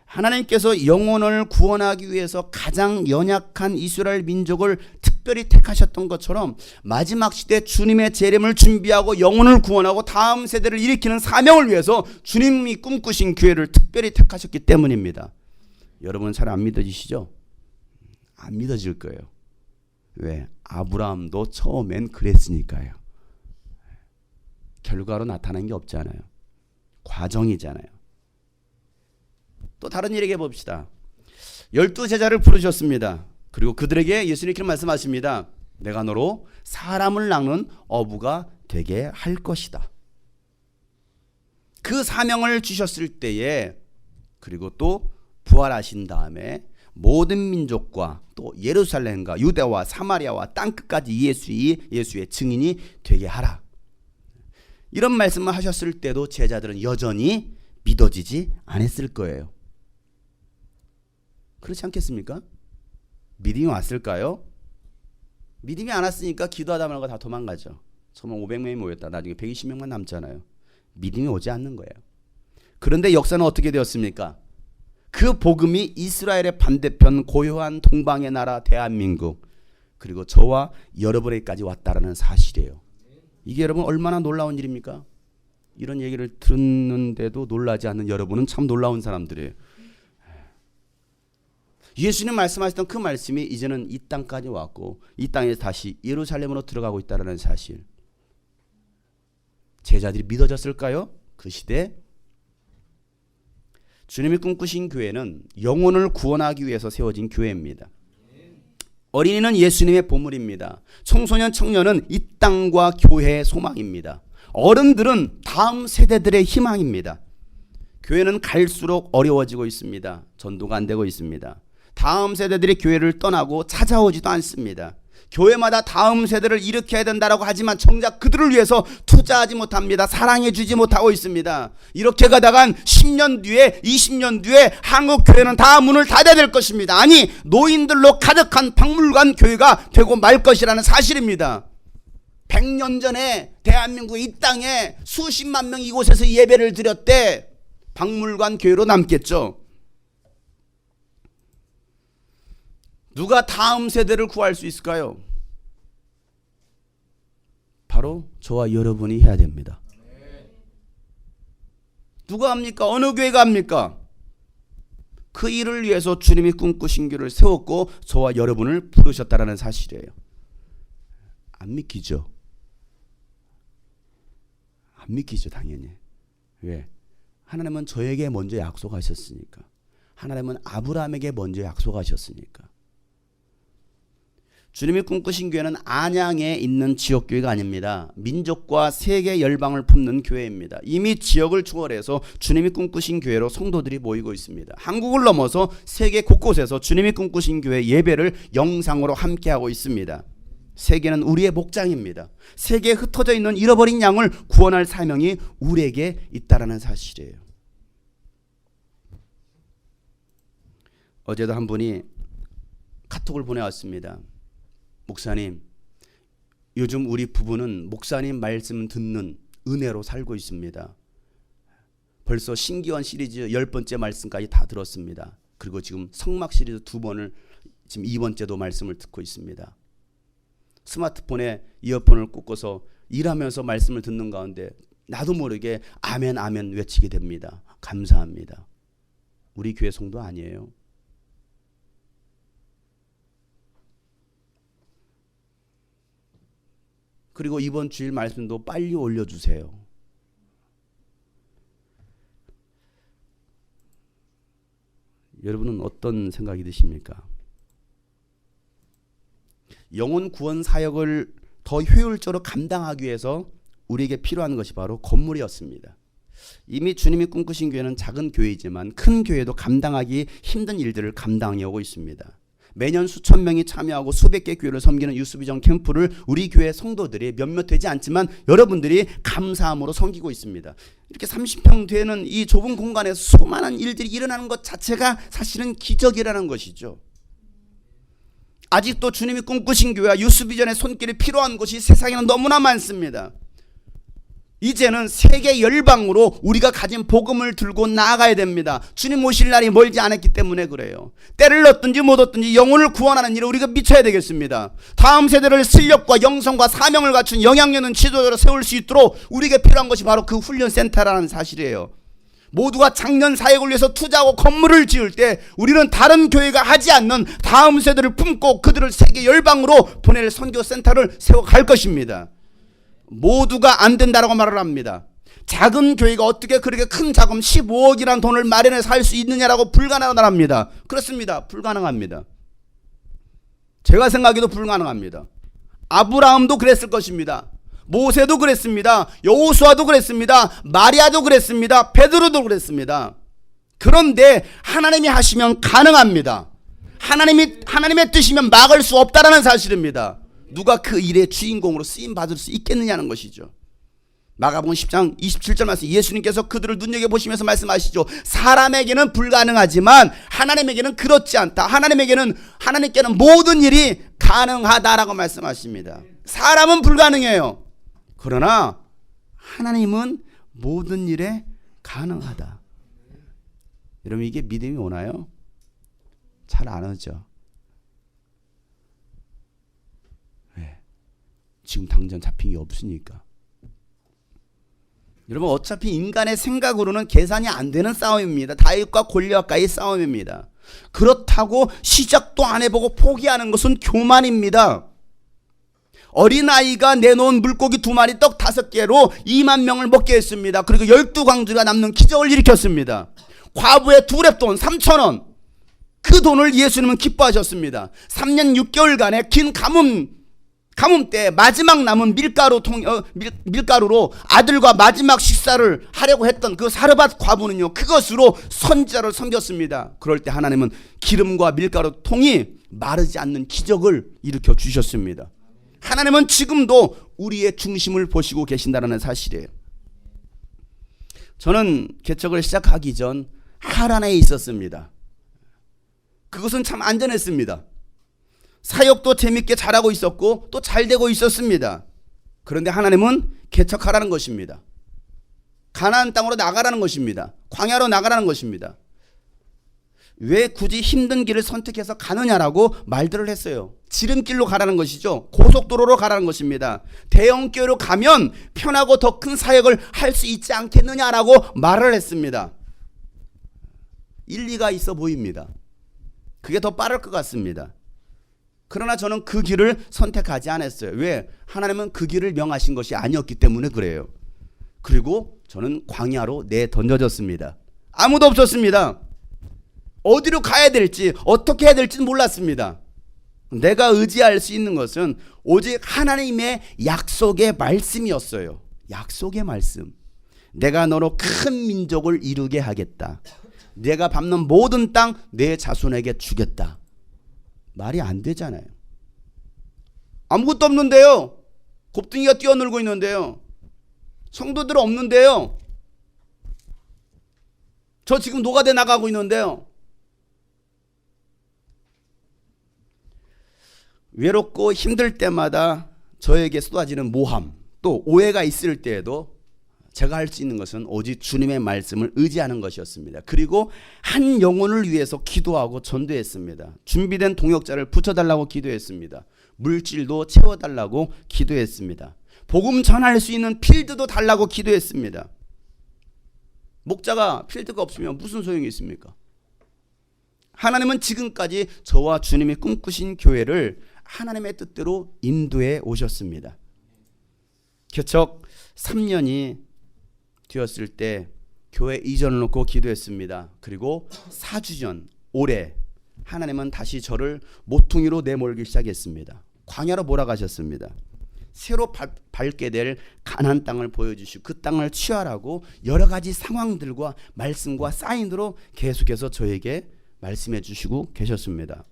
하나님께서 영혼을 구원하기 위해서 가장 연약한 이스라엘 민족을 특별히 택하셨던 것처럼 마지막 시대 주님의 재림을 준비하고 영혼을 구원하고 다음 세대를 일으키는 사명을 위해서 주님이 꿈꾸신 교회를 특별히 택하셨기 때문입니다. 여러분 잘 안 믿어지시죠? 안 믿어질 거예요. 왜? 아브라함도 처음엔 그랬으니까요. 결과로 나타난 게 없잖아요. 과정이잖아요. 또 다른 일 얘기해 봅시다. 12제자를 부르셨습니다. 그리고 그들에게 예수님께서 말씀하십니다. 내가 너로 사람을 낚는 어부가 되게 할 것이다. 그 사명을 주셨을 때에 그리고 또 부활하신 다음에 모든 민족과 또 예루살렘과 유대와 사마리아와 땅끝까지 예수의 증인이 되게 하라. 이런 말씀을 하셨을 때도 제자들은 여전히 믿어지지 않았을 거예요. 그렇지 않겠습니까? 믿음이 왔을까요? 믿음이 안 왔으니까 기도하다 말고 다 도망가죠. 처음에 500명이 모였다. 나중에 120명만 남잖아요. 믿음이 오지 않는 거예요. 그런데 역사는 어떻게 되었습니까? 그 복음이 이스라엘의 반대편 고요한 동방의 나라 대한민국 그리고 저와 여러분에게까지 왔다라는 사실이에요. 이게 여러분 얼마나 놀라운 일입니까? 이런 얘기를 듣는데도 놀라지 않는 여러분은 참 놀라운 사람들이에요. 예수님 말씀하셨던 그 말씀이 이제는 이 땅까지 왔고 이 땅에서 다시 예루살렘으로 들어가고 있다는 사실. 제자들이 믿어졌을까요? 그 시대 주님이 꿈꾸신 교회는 영혼을 구원하기 위해서 세워진 교회입니다. 어린이는 예수님의 보물입니다. 청소년 청년은 이 땅과 교회의 소망입니다. 어른들은 다음 세대들의 희망입니다. 교회는 갈수록 어려워지고 있습니다. 전도가 안 되고 있습니다. 다음 세대들이 교회를 떠나고 찾아오지도 않습니다. 교회마다 다음 세대를 일으켜야 된다고 하지만 정작 그들을 위해서 투자하지 못합니다. 사랑해 주지 못하고 있습니다. 이렇게 가다간 10년 뒤에 20년 뒤에 한국 교회는 다 문을 닫아야 될 것입니다. 아니 노인들로 가득한 박물관 교회가 되고 말 것이라는 사실입니다. 100년 전에 대한민국 이 땅에 수십만 명 이곳에서 예배를 드렸대. 박물관 교회로 남겠죠. 누가 다음 세대를 구할 수 있을까요? 바로 저와 여러분이 해야 됩니다. 누가 합니까? 어느 교회가 합니까? 그 일을 위해서 주님이 꿈꾸신 교회를 세웠고 저와 여러분을 부르셨다는 사실이에요. 안 믿기죠. 안 믿기죠, 당연히. 왜? 하나님은 저에게 먼저 약속하셨으니까. 하나님은 아브라함에게 먼저 약속하셨으니까. 주님이 꿈꾸신 교회는 안양에 있는 지역교회가 아닙니다. 민족과 세계 열방을 품는 교회입니다. 이미 지역을 초월해서 주님이 꿈꾸신 교회로 성도들이 모이고 있습니다. 한국을 넘어서 세계 곳곳에서 주님이 꿈꾸신 교회 예배를 영상으로 함께하고 있습니다. 세계는 우리의 목장입니다. 세계에 흩어져 있는 잃어버린 양을 구원할 사명이 우리에게 있다는 사실이에요. 어제도 한 분이 카톡을 보내왔습니다. 목사님, 요즘 우리 부부는 목사님 말씀 듣는 은혜로 살고 있습니다. 벌써 신기원 시리즈 10번째 말씀까지 다 들었습니다. 그리고 지금 성막 시리즈 2번을 지금 2번째도 말씀을 듣고 있습니다. 스마트폰에 이어폰을 꽂고서 일하면서 말씀을 듣는 가운데 나도 모르게 아멘 아멘 외치게 됩니다. 감사합니다. 우리 교회 성도 아니에요. 그리고 이번 주일 말씀도 빨리 올려주세요. 여러분은 어떤 생각이 드십니까? 영혼 구원 사역을 더 효율적으로 감당하기 위해서 우리에게 필요한 것이 바로 건물이었습니다. 이미 주님이 꿈꾸신 교회는 작은 교회이지만 큰 교회도 감당하기 힘든 일들을 감당해 오고 있습니다. 매년 수천 명이 참여하고 수백 개 교회를 섬기는 유스비전 캠프를 우리 교회 성도들이 몇몇 되지 않지만 여러분들이 감사함으로 섬기고 있습니다. 이렇게 30평 되는 이 좁은 공간에서 수많은 일들이 일어나는 것 자체가 사실은 기적이라는 것이죠. 아직도 주님이 꿈꾸신 교회와 유스비전의 손길이 필요한 곳이 세상에는 너무나 많습니다. 이제는 세계 열방으로 우리가 가진 복음을 들고 나아가야 됩니다. 주님 오실 날이 멀지 않았기 때문에 그래요. 때를 얻든지 못 얻든지 영혼을 구원하는 일을 우리가 미쳐야 되겠습니다. 다음 세대를 실력과 영성과 사명을 갖춘 영향력 있는 지도자로 세울 수 있도록 우리에게 필요한 것이 바로 그 훈련센터라는 사실이에요. 모두가 작년 사역을 위해서 투자하고 건물을 지을 때 우리는 다른 교회가 하지 않는 다음 세대를 품고 그들을 세계 열방으로 보낼 선교센터를 세워갈 것입니다. 모두가 안 된다라고 말을 합니다. 작은 교회가 어떻게 그렇게 큰 자금 15억이라는 돈을 마련해서 할 수 있느냐라고 불가능하답니다. 그렇습니다. 불가능합니다. 제가 생각해도 불가능합니다. 아브라함도 그랬을 것입니다. 모세도 그랬습니다. 여호수아도 그랬습니다. 마리아도 그랬습니다. 베드로도 그랬습니다. 그런데 하나님이 하시면 가능합니다. 하나님의 뜻이면 막을 수 없다라는 사실입니다. 누가 그 일의 주인공으로 쓰임 받을 수 있겠느냐는 것이죠. 마가복음 10장 27절 말씀, 예수님께서 그들을 눈여겨보시면서 말씀하시죠. 사람에게는 불가능하지만 하나님에게는 그렇지 않다. 하나님께는 모든 일이 가능하다라고 말씀하십니다. 사람은 불가능해요. 그러나 하나님은 모든 일에 가능하다. 여러분, 이게 믿음이 오나요? 잘 안 오죠. 왜? 지금 당장 잡힌 게 없으니까. 여러분, 어차피 인간의 생각으로는 계산이 안 되는 싸움입니다. 다윗과 골리앗과의 싸움입니다. 그렇다고 시작도 안 해보고 포기하는 것은 교만입니다. 어린아이가 내놓은 물고기 2마리 떡 5개로 2만 명을 먹게 했습니다. 그리고 12광주가 남는 기적을 일으켰습니다. 과부의 2렙돈 3,000원, 그 돈을 예수님은 기뻐하셨습니다. 3년 6개월간의 긴 가뭄 때 마지막 남은 밀가루로 아들과 마지막 식사를 하려고 했던 그 사르밧 과부는요, 그것으로 선지자를 섬겼습니다. 그럴 때 하나님은 기름과 밀가루 통이 마르지 않는 기적을 일으켜 주셨습니다. 하나님은 지금도 우리의 중심을 보시고 계신다는 사실이에요. 저는 개척을 시작하기 전 하란에 있었습니다. 그것은 참 안전했습니다. 사역도 재밌게 잘하고 있었고 또 잘되고 있었습니다. 그런데 하나님은 개척하라는 것입니다. 가나안 땅으로 나가라는 것입니다. 광야로 나가라는 것입니다. 왜 굳이 힘든 길을 선택해서 가느냐라고 말들을 했어요. 지름길로 가라는 것이죠. 고속도로로 가라는 것입니다. 대형교회로 가면 편하고 더 큰 사역을 할 수 있지 않겠느냐라고 말을 했습니다. 일리가 있어 보입니다. 그게 더 빠를 것 같습니다. 그러나 저는 그 길을 선택하지 않았어요. 왜? 하나님은 그 길을 명하신 것이 아니었기 때문에 그래요. 그리고 저는 광야로 내던져졌습니다. 아무도 없었습니다. 어디로 가야 될지 어떻게 해야 될지는 몰랐습니다. 내가 의지할 수 있는 것은 오직 하나님의 약속의 말씀이었어요. 약속의 말씀. 내가 너로 큰 민족을 이루게 하겠다. 내가 밟는 모든 땅 내 자손에게 주겠다. 말이 안 되잖아요. 아무것도 없는데요. 곱등이가 뛰어놀고 있는데요. 성도들 없는데요. 저 지금 노가대 나가고 있는데요. 외롭고 힘들 때마다 저에게 쏟아지는 모함, 또 오해가 있을 때에도 제가 할 수 있는 것은 오직 주님의 말씀을 의지하는 것이었습니다. 그리고 한 영혼을 위해서 기도하고 전도했습니다. 준비된 동역자를 붙여달라고 기도했습니다. 물질도 채워달라고 기도했습니다. 복음 전할 수 있는 필드도 달라고 기도했습니다. 목자가 필드가 없으면 무슨 소용이 있습니까? 하나님은 지금까지 저와 주님이 꿈꾸신 교회를 하나님의 뜻대로 인도해 오셨습니다. 개척 3년이 되었을 때 교회 이전을 놓고 기도했습니다. 그리고 4주 전 올해 하나님은 다시 저를 모퉁이로 내몰기 시작했습니다. 광야로 몰아가셨습니다. 새로 밟게 될 가나안 땅을 보여주시고 그 땅을 취하라고 여러 가지 상황들과 말씀과 사인으로 계속해서 저에게 말씀해 주시고 계셨습니다.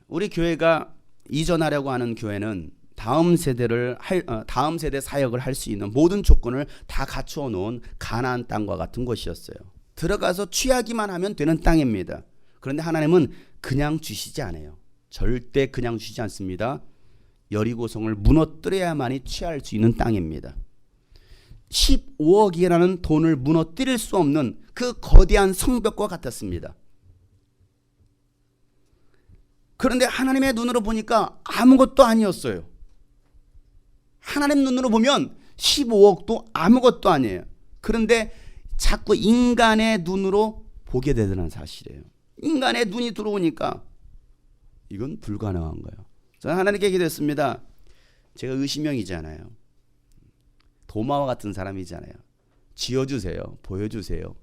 우리 교회가 이전하려고 하는 교회는 다음 세대 사역을 할 수 있는 모든 조건을 다 갖추어 놓은 가나안 땅과 같은 곳이었어요. 들어가서 취하기만 하면 되는 땅입니다. 그런데 하나님은 그냥 주시지 않아요. 절대 그냥 주시지 않습니다. 여리고성을 무너뜨려야만이 취할 수 있는 땅입니다. 15억이라는 돈을 무너뜨릴 수 없는 그 거대한 성벽과 같았습니다. 그런데 하나님의 눈으로 보니까 아무것도 아니었어요. 하나님 눈으로 보면 15억도 아무것도 아니에요. 그런데 자꾸 인간의 눈으로 보게 되는 사실이에요. 인간의 눈이 들어오니까 이건 불가능한 거예요. 저는 하나님께 기도했습니다. 제가 의심형이잖아요. 도마와 같은 사람이잖아요. 지어주세요. 보여주세요.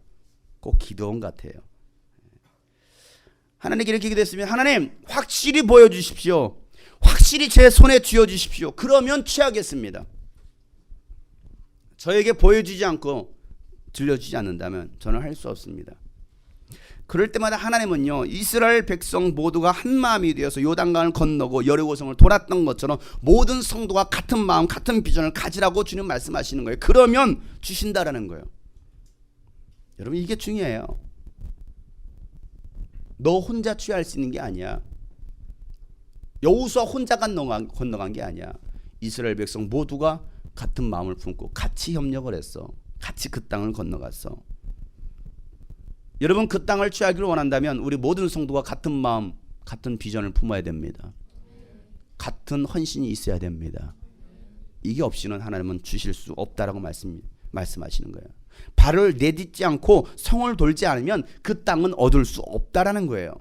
꼭 기도원 같아요. 하나님께 이렇게 기도했으면 하나님 확실히 보여주십시오. 확실히 제 손에 쥐어주십시오. 그러면 취하겠습니다. 저에게 보여주지 않고 들려주지 않는다면 저는 할 수 없습니다. 그럴 때마다 하나님은요, 이스라엘 백성 모두가 한 마음이 되어서 요단강을 건너고 여리고성을 돌았던 것처럼 모든 성도가 같은 마음 같은 비전을 가지라고 주님 말씀하시는 거예요. 그러면 주신다라는 거예요. 여러분 이게 중요해요. 너 혼자 취할 수 있는 게 아니야. 여호수아 혼자 건너간 게 아니야. 이스라엘 백성 모두가 같은 마음을 품고 같이 협력을 했어. 같이 그 땅을 건너갔어. 여러분 그 땅을 취하기를 원한다면 우리 모든 성도가 같은 마음 같은 비전을 품어야 됩니다. 같은 헌신이 있어야 됩니다. 이게 없이는 하나님은 주실 수 없다라고 말씀하시는 거예요. 발을 내딛지 않고 성을 돌지 않으면 그 땅은 얻을 수 없다라는 거예요.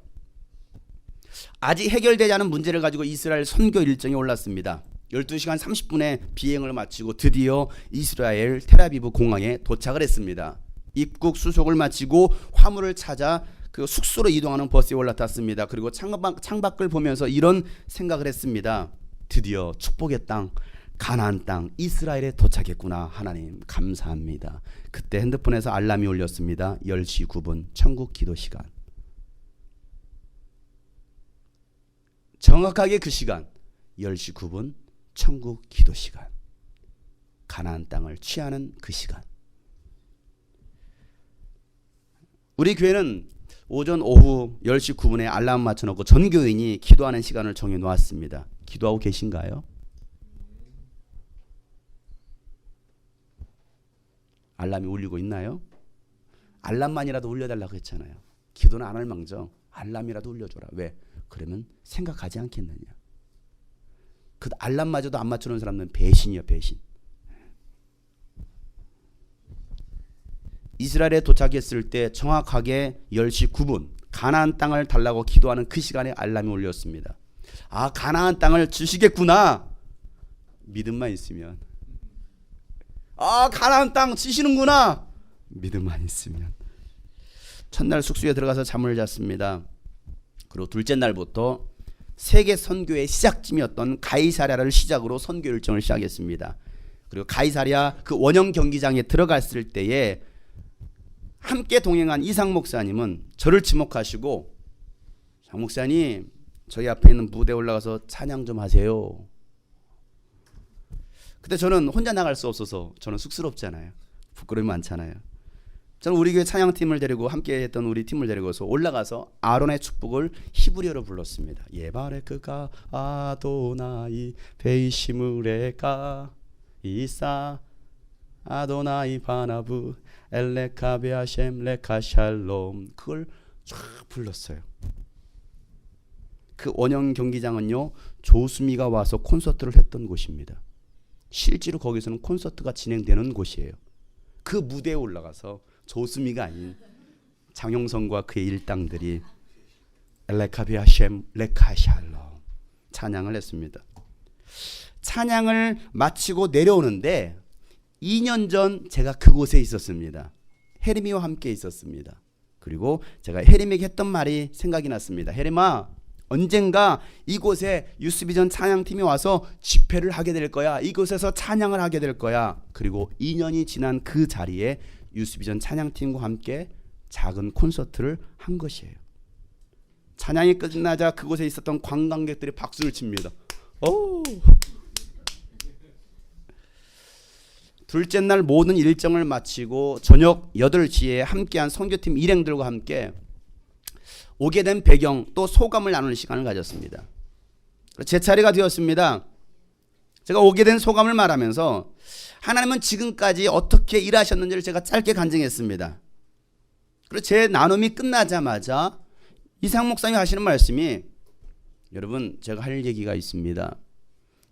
아직 해결되지 않은 문제를 가지고 이스라엘 선교 일정이 올랐습니다. 12시간 30분의 비행을 마치고 드디어 이스라엘 텔아비브 공항에 도착을 했습니다. 입국 수속을 마치고 화물을 찾아 그 숙소로 이동하는 버스에 올라탔습니다. 그리고 창밖을 보면서 이런 생각을 했습니다. 드디어 축복의 땅 가나안 땅 이스라엘에 도착했구나. 하나님 감사합니다. 그때 핸드폰에서 알람이 울렸습니다. 10시 9분 천국 기도 시간. 정확하게 그 시간 10시 9분 천국 기도 시간. 가나안 땅을 취하는 그 시간. 우리 교회는 오전 오후 10시 9분에 알람 맞춰놓고 전 교인이 기도하는 시간을 정해놓았습니다. 기도하고 계신가요? 알람이 울리고 있나요? 알람만이라도 울려달라고 했잖아요. 기도는 안 할 망정 알람이라도 울려줘라. 왜? 그러면 생각하지 않겠느냐. 그 알람마저도 안 맞춰놓은 사람은 배신이요, 배신. 이스라엘에 도착했을 때 정확하게 10시 9분 가나안 땅을 달라고 기도하는 그 시간에 알람이 울렸습니다. 아, 가나안 땅을 주시겠구나. 믿음만 있으면. 아, 가나안 땅 주시는구나. 믿음만 있으면. 첫날 숙소에 들어가서 잠을 잤습니다. 그리고 둘째 날부터 세계 선교의 시작점이었던 가이사랴를 시작으로 선교 일정을 시작했습니다. 그리고 가이사랴 그 원형 경기장에 들어갔을 때에 함께 동행한 이상 목사님은 저를 지목하시고, 장 목사님, 저희 앞에 있는 무대에 올라가서 찬양 좀 하세요. 그때 저는 혼자 나갈 수 없어서, 저는 쑥스럽잖아요. 부끄러움이 많잖아요. 저는 우리 교회 찬양팀을 데리고 함께 했던 우리 팀을 데리고서 올라가서 아론의 축복을 히브리어로 불렀습니다. 예바레크가 아도나이 베이시무레가 이사 아도나이 바나부 엘레카베아셴 레카샬롬, 그걸 쫙 불렀어요. 그 원형 경기장은요, 조수미가 와서 콘서트를 했던 곳입니다. 실제로 거기서는 콘서트가 진행되는 곳이에요. 그 무대에 올라가서 조수미가 아닌 장용성과 그의 일당들이 엘레카비아셴 레카샬롬 찬양을 했습니다. 찬양을 마치고 내려오는데 2년 전 제가 그곳에 있었습니다. 혜림이와 함께 있었습니다. 그리고 제가 혜림에게 했던 말이 생각이 났습니다. 혜림아, 언젠가 이곳에 유스비전 찬양팀이 와서 집회를 하게 될 거야. 이곳에서 찬양을 하게 될 거야. 그리고 2년이 지난 그 자리에 유스비전 찬양팀과 함께 작은 콘서트를 한 것이에요. 찬양이 끝나자 그곳에 있었던 관광객들이 박수를 칩니다. 오! 둘째 날 모든 일정을 마치고 저녁 8시에 함께한 선교팀 일행들과 함께 오게 된 배경 또 소감을 나누는 시간을 가졌습니다. 제 차례가 되었습니다. 제가 오게 된 소감을 말하면서 하나님은 지금까지 어떻게 일하셨는지를 제가 짧게 간증했습니다. 그리고 제 나눔이 끝나자마자 이상 목사님이 하시는 말씀이, 여러분, 제가 할 얘기가 있습니다.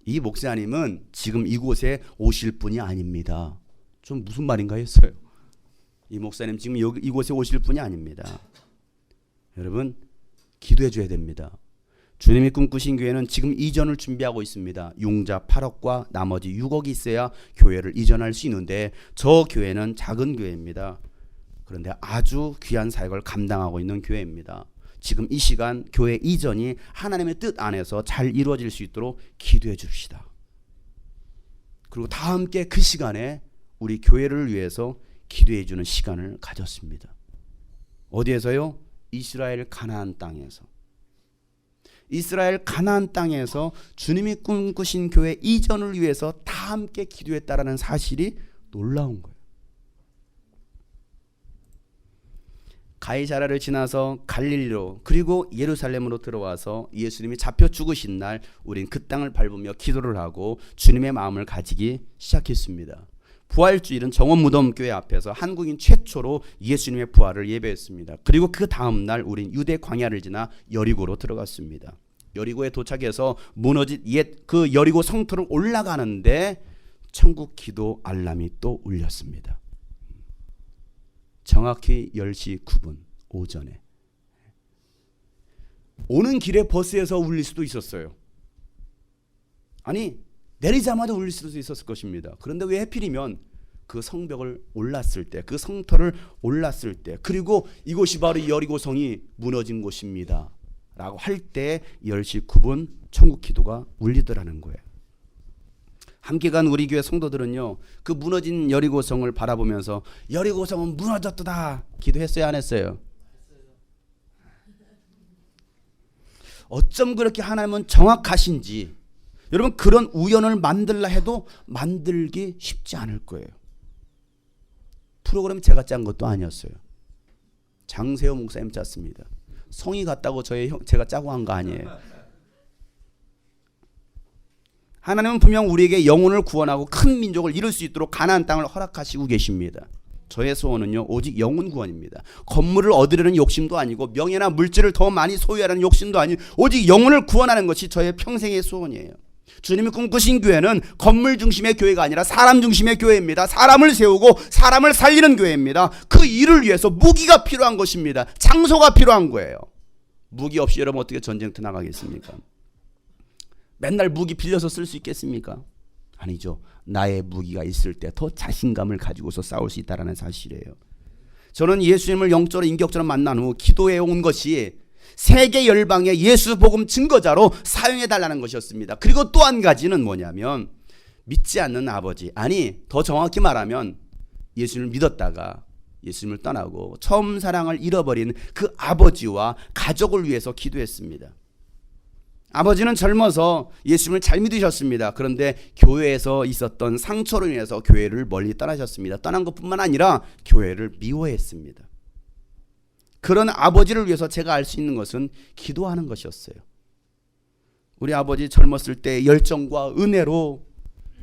이 목사님은 지금 이곳에 오실 분이 아닙니다. 좀 무슨 말인가 했어요. 이 목사님 지금 이곳에 오실 분이 아닙니다. 여러분, 기도해 줘야 됩니다. 주님이 꿈꾸신 교회는 지금 이전을 준비하고 있습니다. 융자 8억과 나머지 6억이 있어야 교회를 이전할 수 있는데 저 교회는 작은 교회입니다. 그런데 아주 귀한 사역을 감당하고 있는 교회입니다. 지금 이 시간 교회 이전이 하나님의 뜻 안에서 잘 이루어질 수 있도록 기도해 줍시다. 그리고 다 함께 그 시간에 우리 교회를 위해서 기도해 주는 시간을 가졌습니다. 어디에서요? 이스라엘 가나안 땅에서. 이스라엘 가나안 땅에서 주님이 꿈꾸신 교회 이전을 위해서 다 함께 기도했다라는 사실이 놀라운 거예요. 가이사랴를 지나서 갈릴리로 그리고 예루살렘으로 들어와서 예수님이 잡혀 죽으신 날 우린 그 땅을 밟으며 기도를 하고 주님의 마음을 가지기 시작했습니다. 부활주일은 정원무덤교회 앞에서 한국인 최초로 예수님의 부활을 예배했습니다. 그리고 그 다음 날 우린 유대 광야를 지나 여리고로 들어갔습니다. 여리고에 도착해서 무너진 옛 그 여리고 성터를 올라가는데 천국 기도 알람이 또 울렸습니다. 정확히 10시 9분 오전에. 오는 길에 버스에서 울릴 수도 있었어요. 아니, 내리자마자 울릴 수도 있었을 것입니다. 그런데 왜 하필이면 그 성벽을 올랐을 때, 그 성터를 올랐을 때, 그리고 이곳이 바로 여리고성이 무너진 곳입니다 라고 할 때 10시 9분 천국 기도가 울리더라는 거예요. 함께 간 우리 교회 성도들은요, 그 무너진 여리고성을 바라보면서 여리고성은 무너졌다 기도했어요, 안 했어요? 어쩜 그렇게 하나님은 정확하신지, 여러분, 그런 우연을 만들라 해도 만들기 쉽지 않을 거예요. 프로그램 제가 짠 것도 아니었어요. 장세호 목사님 짰습니다. 성이 같다고 제가 짜고 한 거 아니에요. 하나님은 분명 우리에게 영혼을 구원하고 큰 민족을 이룰 수 있도록 가나안 땅을 허락하시고 계십니다. 저의 소원은요, 오직 영혼 구원입니다. 건물을 얻으려는 욕심도 아니고 명예나 물질을 더 많이 소유하려는 욕심도 아니고 오직 영혼을 구원하는 것이 저의 평생의 소원이에요. 주님이 꿈꾸신 교회는 건물 중심의 교회가 아니라 사람 중심의 교회입니다. 사람을 세우고 사람을 살리는 교회입니다. 그 일을 위해서 무기가 필요한 것입니다. 장소가 필요한 거예요. 무기 없이 여러분 어떻게 전쟁터 나가겠습니까? 맨날 무기 빌려서 쓸 수 있겠습니까? 아니죠. 나의 무기가 있을 때 더 자신감을 가지고서 싸울 수 있다는 사실이에요. 저는 예수님을 영적으로 인격적으로 만난 후 기도해 온 것이 세계 열방의 예수 복음 증거자로 사용해 달라는 것이었습니다. 그리고 또 한 가지는 뭐냐면 믿지 않는 아버지, 아니 더 정확히 말하면 예수님을 믿었다가 예수님을 떠나고 처음 사랑을 잃어버린 그 아버지와 가족을 위해서 기도했습니다. 아버지는 젊어서 예수님을 잘 믿으셨습니다. 그런데 교회에서 있었던 상처로 인해서 교회를 멀리 떠나셨습니다. 떠난 것뿐만 아니라 교회를 미워했습니다. 그런 아버지를 위해서 제가 알 수 있는 것은 기도하는 것이었어요. 우리 아버지 젊었을 때 열정과 은혜로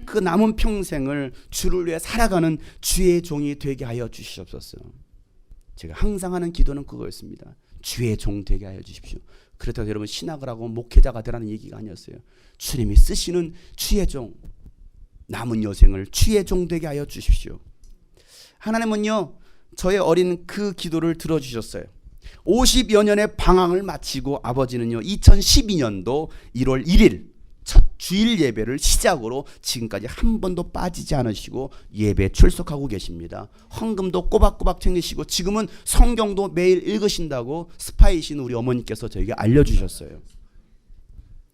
그 남은 평생을 주를 위해 살아가는 주의 종이 되게 하여 주시옵소서. 제가 항상 하는 기도는 그거였습니다. 주의 종 되게 하여 주십시오. 그렇다고 여러분 신학을 하고 목회자가 되라는 얘기가 아니었어요. 주님이 쓰시는 주의 종, 남은 여생을 주의 종 되게 하여 주십시오. 하나님은요, 저의 어린 그 기도를 들어주셨어요. 50여 년의 방황을 마치고 아버지는요 2012년도 1월 1일 첫 주일 예배를 시작으로 지금까지 한 번도 빠지지 않으시고 예배 출석하고 계십니다. 헌금도 꼬박꼬박 챙기시고 지금은 성경도 매일 읽으신다고 스파이신 우리 어머니께서 저에게 알려주셨어요.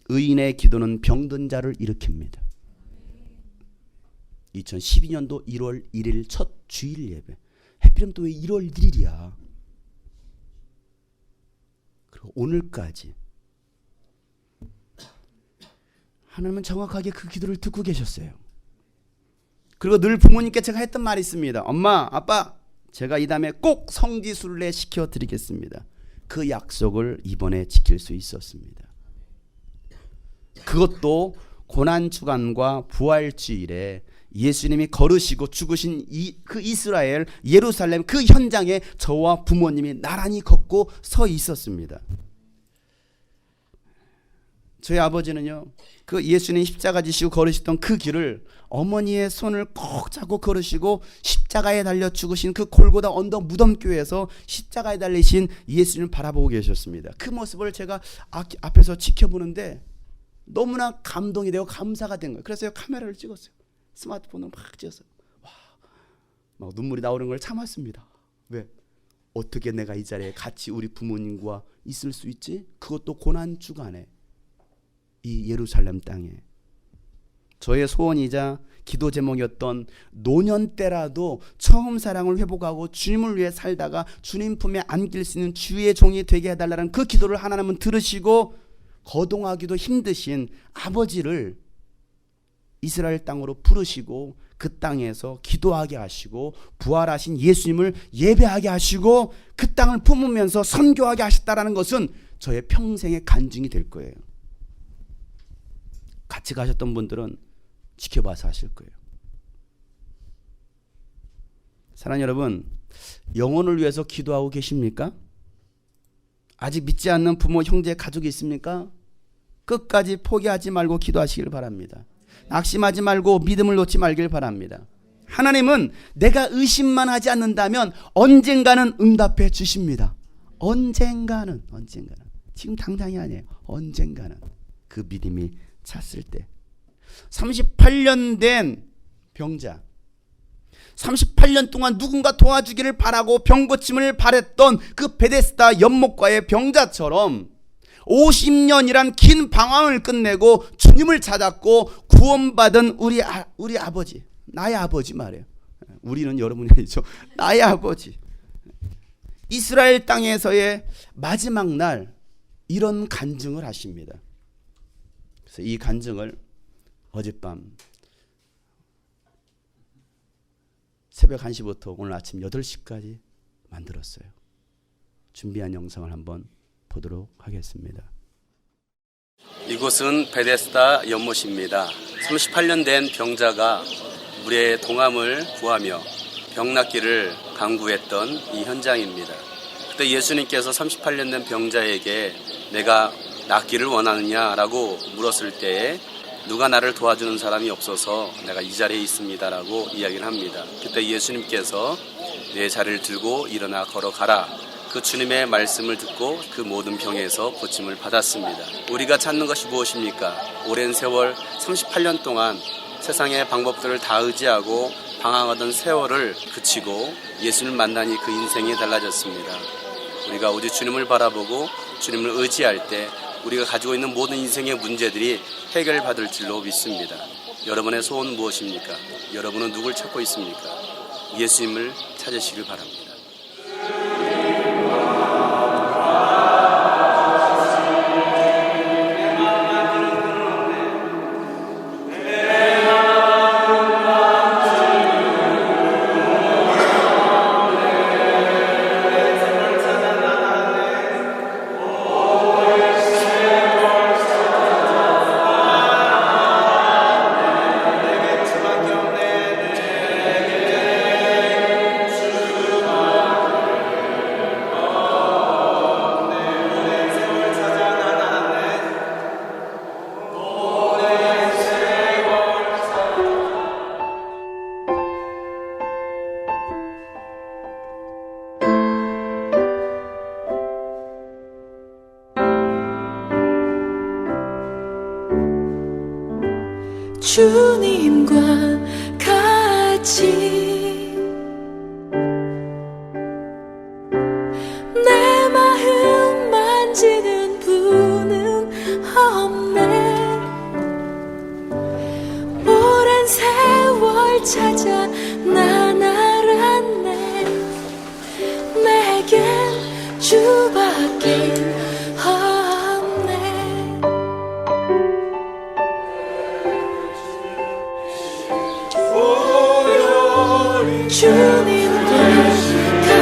의인의 기도는 병든 자를 일으킵니다. 2012년도 1월 1일 첫 주일 예배. 하필이면 또 왜 1월 1일이야. 그리고 오늘까지 하나님은 정확하게 그 기도를 듣고 계셨어요. 그리고 늘 부모님께 제가 했던 말이 있습니다. 엄마, 아빠, 제가 이 다음에 꼭 성지순례 시켜드리겠습니다. 그 약속을 이번에 지킬 수 있었습니다. 그것도 고난주간과 부활주일에 예수님이 걸으시고 죽으신 그 이스라엘 예루살렘 그 현장에 저와 부모님이 나란히 걷고 서 있었습니다. 저희 아버지는요, 그 예수님 십자가 지시고 걸으시던 그 길을 어머니의 손을 꼭 잡고 걸으시고 십자가에 달려 죽으신 그 골고다 언덕 무덤교회에서 십자가에 달리신 예수님을 바라보고 계셨습니다. 그 모습을 제가 앞에서 지켜보는데 너무나 감동이 되고 감사가 된 거예요. 그래서 카메라를 찍었어요. 스마트폰으로 막 찍었어요. 와, 막 눈물이 나오는 걸 참았습니다. 왜? 어떻게 내가 이 자리에 같이 우리 부모님과 있을 수 있지? 그것도 고난주간에 이 예루살렘 땅에. 저의 소원이자 기도 제목이었던 노년 때라도 처음 사랑을 회복하고 주님을 위해 살다가 주님 품에 안길 수 있는 주의 종이 되게 해달라는 그 기도를 하나님은 들으시고 거동하기도 힘드신 아버지를 이스라엘 땅으로 부르시고 그 땅에서 기도하게 하시고 부활하신 예수님을 예배하게 하시고 그 땅을 품으면서 선교하게 하셨다라는 것은 저의 평생의 간증이 될 거예요. 같이 가셨던 분들은 지켜봐서 하실 거예요. 사랑하는 여러분, 영혼을 위해서 기도하고 계십니까? 아직 믿지 않는 부모, 형제, 가족이 있습니까? 끝까지 포기하지 말고 기도하시길 바랍니다. 낙심하지 말고 믿음을 놓지 말길 바랍니다. 하나님은 내가 의심만 하지 않는다면 언젠가는 응답해 주십니다. 언젠가는 지금 당장이 아니에요. 언젠가는 그 믿음이 찼을 때. 38년 된 병자, 38년 동안 누군가 도와주기를 바라고 병고침을 바랬던 그 베데스다 연못가의 병자처럼 50년이란 긴 방황을 끝내고 주님을 찾았고 구원받은 우리 아버지, 나의 아버지 말이에요. 우리는 여러분이 아니죠. 나의 아버지. 이스라엘 땅에서의 마지막 날 이런 간증을 하십니다. 그래서 이 간증을 어젯밤 새벽 1시부터 오늘 아침 8시까지 만들었어요. 준비한 영상을 한번 보도록 하겠습니다. 이곳은 베데스다 연못입니다. 38년 된 병자가 물의 동함을 구하며 병 낫기를 간구했던 이 현장입니다. 그때 예수님께서 38년 된 병자에게 내가 낫기를 원하느냐라고 물었을 때에 누가 나를 도와주는 사람이 없어서 내가 이 자리에 있습니다라고 이야기를 합니다. 그때 예수님께서 내 자리를 들고 일어나 걸어가라. 그 주님의 말씀을 듣고 그 모든 병에서 고침을 받았습니다. 우리가 찾는 것이 무엇입니까? 오랜 세월 38년 동안 세상의 방법들을 다 의지하고 방황하던 세월을 그치고 예수님을 만나니 그 인생이 달라졌습니다. 우리가 오직 주님을 바라보고 주님을 의지할 때 우리가 가지고 있는 모든 인생의 문제들이 해결받을 줄로 믿습니다. 여러분의 소원은 무엇입니까? 여러분은 누굴 찾고 있습니까? 예수님을 찾으시길 바랍니다. 주님과 같이 내 마음 만지는 분은 없네. 오랜 세월 찾아 난 알았네. 내겐 주밖에 주님과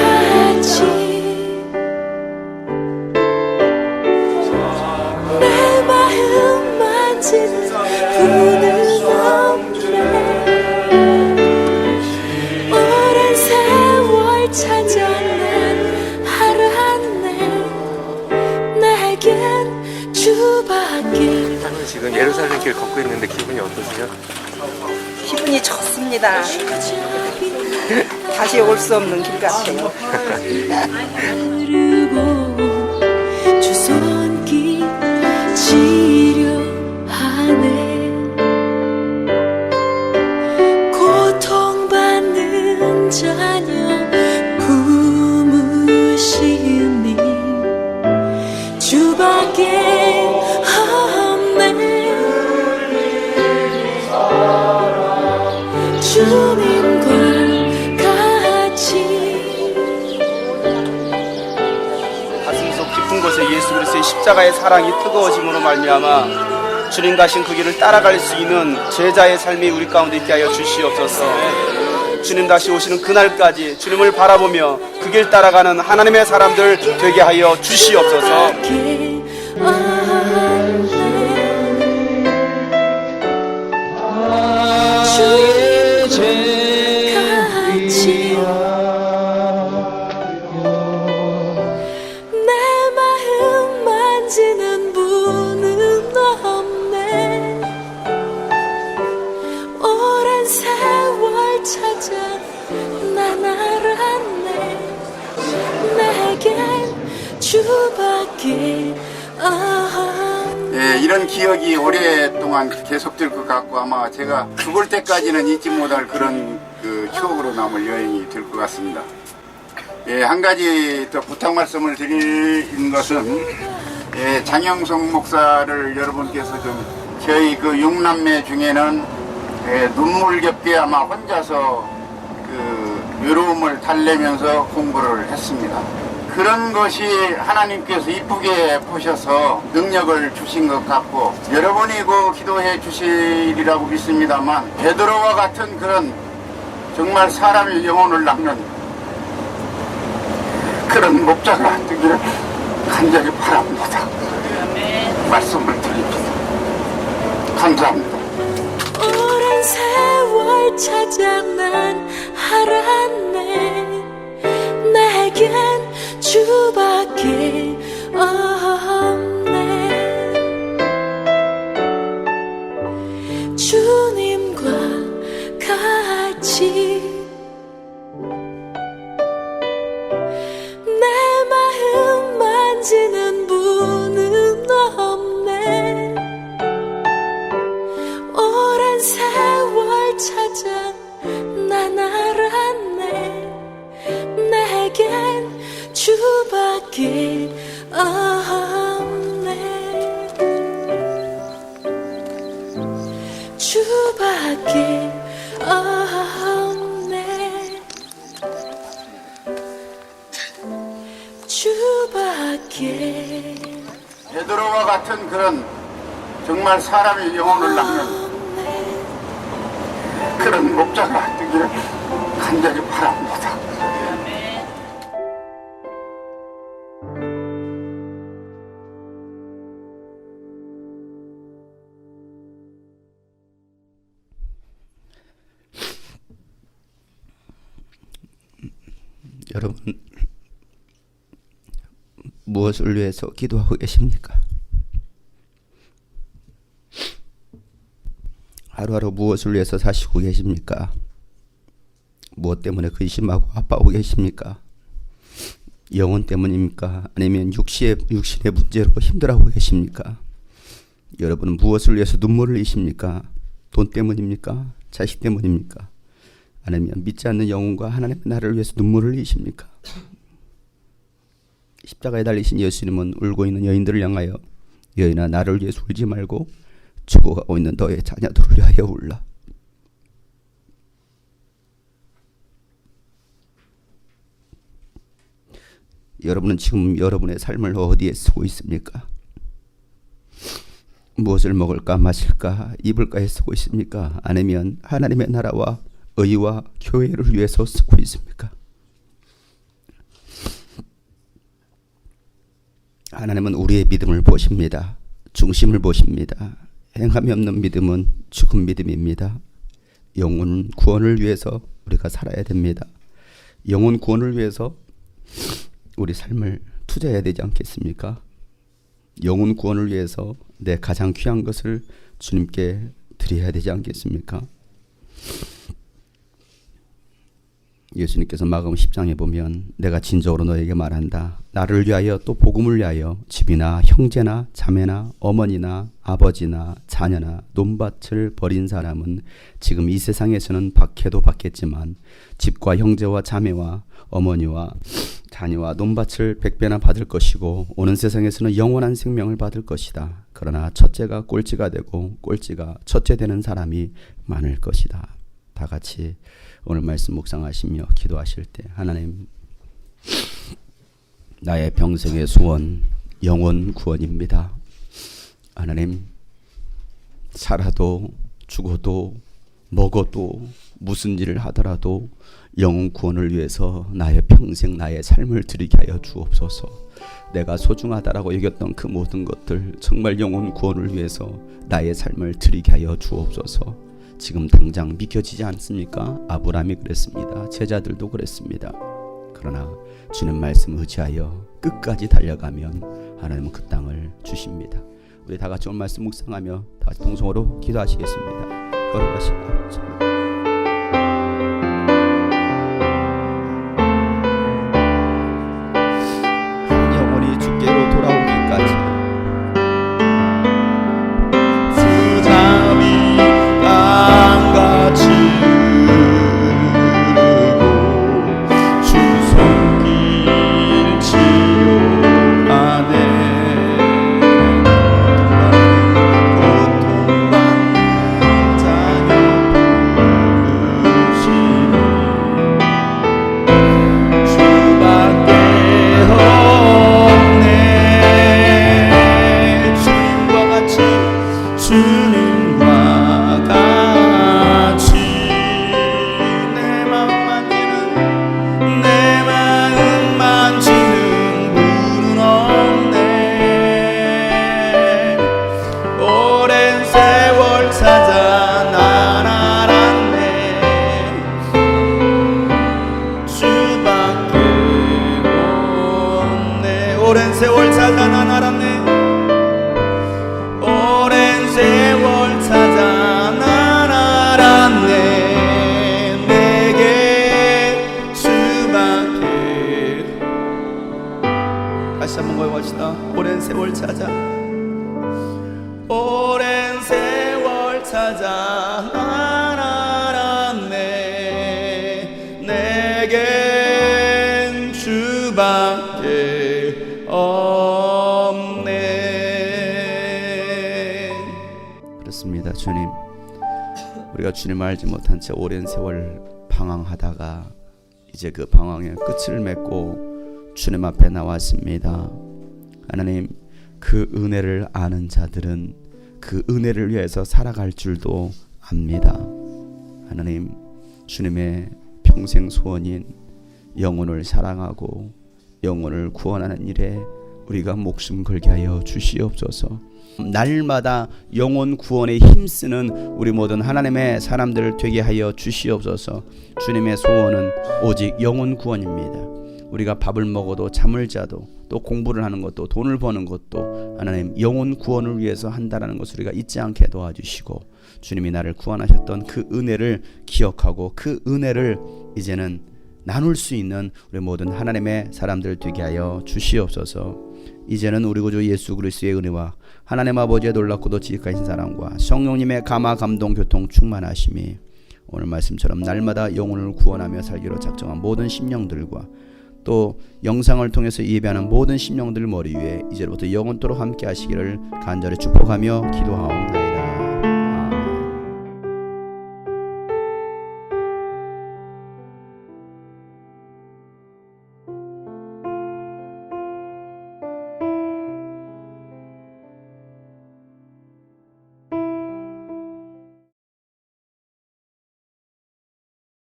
같이 내 마음 만지는 분은 없네. 오랜 세월 찾아 난 알았네. 내겐 주밖에. 지금 예루살렘 길 걷고 있는데 기분이 어떠세요? 기분이 좋습니다. 다시 올 수 없는 길 같아요. 주 손길 치료하네. 고통받는 자녀 품으시니 주밖에 없네. 주님과 깊은 곳에 예수 그리스도의 십자가의 사랑이 뜨거워짐으로 말미암아 주님 가신 그 길을 따라갈 수 있는 제자의 삶이 우리 가운데 있게 하여 주시옵소서. 주님 다시 오시는 그날까지 주님을 바라보며 그 길 따라가는 하나님의 사람들 되게 하여 주시옵소서. 만지는 분은 없네. 오랜 세월 찾아 난 알았네. 내겐 주밖에 없네. 이런 기억이 오랫동안 계속될 것 같고 아마 제가 죽을 때까지는 잊지 못할 그런 그 추억으로 남을 여행이 될 것 같습니다. 한 가지 더 부탁 말씀을 드리는 것은 장영성 목사를 여러분께서 좀 저희 그 6남매 중에는 눈물겹게 아마 혼자서 그 외로움을 달래면서 공부를 했습니다. 그런 것이 하나님께서 이쁘게 보셔서 능력을 주신 것 같고 여러분이 그 기도해 주시리라고 믿습니다만 베드로와 같은 그런 정말 사람의 영혼을 낚는 그런 목자가 되기를 간절히 바랍니다. 말씀을 드립니다. 감사합니다. 오랜 세월 찾아 난 알았네. 내겐 주밖에 없네. 없이 내 마음 만지는 분은 없네. 오랜 세월 찾아 난 알았네. 내겐 주밖에 없네. 주밖에 없네. 주밖에 베드로와 같은 그런 정말 사람의 영혼을 낚는 없네. 그런 목자가 되기를 간절히 바랍니다. 여러분, 무엇을 위해서 기도하고 계십니까? 하루하루 무엇을 위해서 사시고 계십니까? 무엇 때문에 근심하고 아파하고 계십니까? 영혼 때문입니까? 아니면 육신의 문제로 힘들어하고 계십니까? 여러분은 무엇을 위해서 눈물을 흘리십니까? 돈 때문입니까? 자식 때문입니까? 아니면 믿지 않는 영혼과 하나님의 나라를 위해서 눈물을 흘리십니까? 십자가에 달리신 예수님은 울고 있는 여인들을 향하여 여인아 나를 위해서 울지 말고 죽어가고 있는 너의 자녀들을 위하여 울라. 여러분은 지금 여러분의 삶을 어디에 쓰고 있습니까? 무엇을 먹을까 마실까 입을까에 쓰고 있습니까? 아니면 하나님의 나라와 의와 교회를 위해서 쓰고 있습니까? 하나님은 우리의 믿음을 보십니다. 중심을 보십니다. 행함이 없는 믿음은 죽은 믿음입니다. 영혼 구원을 위해서 우리가 살아야 됩니다. 영혼 구원을 위해서 우리 삶을 투자해야 되지 않겠습니까? 영혼 구원을 위해서 내 가장 귀한 것을 주님께 드려야 되지 않겠습니까? 예수님께서 마가복음 10장에 보면 내가 진정으로 너에게 말한다. 나를 위하여 또 복음을 위하여 집이나 형제나 자매나 어머니나 아버지나 자녀나 논밭을 버린 사람은 지금 이 세상에서는 박해도 받겠지만 집과 형제와 자매와 어머니와 자녀와 논밭을 100배나 받을 것이고 오는 세상에서는 영원한 생명을 받을 것이다. 그러나 첫째가 꼴찌가 되고 꼴찌가 첫째 되는 사람이 많을 것이다. 다 같이 오늘 말씀 묵상하시며 기도하실 때 하나님, 나의 평생의 소원 영혼 구원입니다. 하나님, 살아도 죽어도 먹어도 무슨 일을 하더라도 영혼 구원을 위해서 나의 평생 나의 삶을 드리게 하여 주옵소서. 내가 소중하다라고 여겼던 그 모든 것들 정말 영혼 구원을 위해서 나의 삶을 드리게 하여 주옵소서. 지금 당장 믿겨지지 않습니까? 아브라함이 그랬습니다. 제자들도 그랬습니다. 그러나 주님 말씀 의지하여 끝까지 달려가면 하나님은 그 땅을 주십니다. 우리 다 같이 오늘 말씀 묵상하며 다 같이 동성으로 기도하시겠습니다. 거룩하신 아버지, 한 영혼이 주께로 돌아오기까지 땅같이 흐르고 주 손길 치료하네. 고통받는 자녀 부르시니 주밖에 없네. 주님과 같이 주님과 같이 내 마음 만지는 분은 없네. 오랜 세월 찾아 난 알았네. 주밖에 없네. 오랜 세월 찾아 난 알았네. 오랜 세월 찾아 난 알았네 내겐 주밖에 없네. 그렇습니다. 주님, 우리가 주님을 알지 못한 채 오랜 세월 방황하다가 이제 그 방황의 끝을 맺고 주님 앞에 나왔습니다. 하나님, 그 은혜를 아는 자들은 그 은혜를 위해서 살아갈 줄도 압니다. 하나님, 주님의 평생 소원인 영혼을 사랑하고 영혼을 구원하는 일에 우리가 목숨 걸게 하여 주시옵소서. 날마다 영혼 구원에 힘쓰는 우리 모든 하나님의 사람들 되게 하여 주시옵소서. 주님의 소원은 오직 영혼 구원입니다. 우리가 밥을 먹어도 잠을 자도 또 공부를 하는 것도 돈을 버는 것도 하나님 영혼 구원을 위해서 한다는 것을 우리가 잊지 않게 도와주시고, 주님이 나를 구원하셨던 그 은혜를 기억하고 그 은혜를 이제는 나눌 수 있는 우리 모든 하나님의 사람들 되게 하여 주시옵소서. 이제는 우리 구주 예수 그리스도의 은혜와 하나님 아버지의 놀랍고도 지극하신 사랑과 성령님의 감화 감동 교통 충만하심이 오늘 말씀처럼 날마다 영혼을 구원하며 살기로 작정한 모든 심령들과 또 영상을 통해서 예배하는 모든 심령들 머리 위에 이제부터 영원토록 함께 하시기를 간절히 축복하며 기도하옵나이다.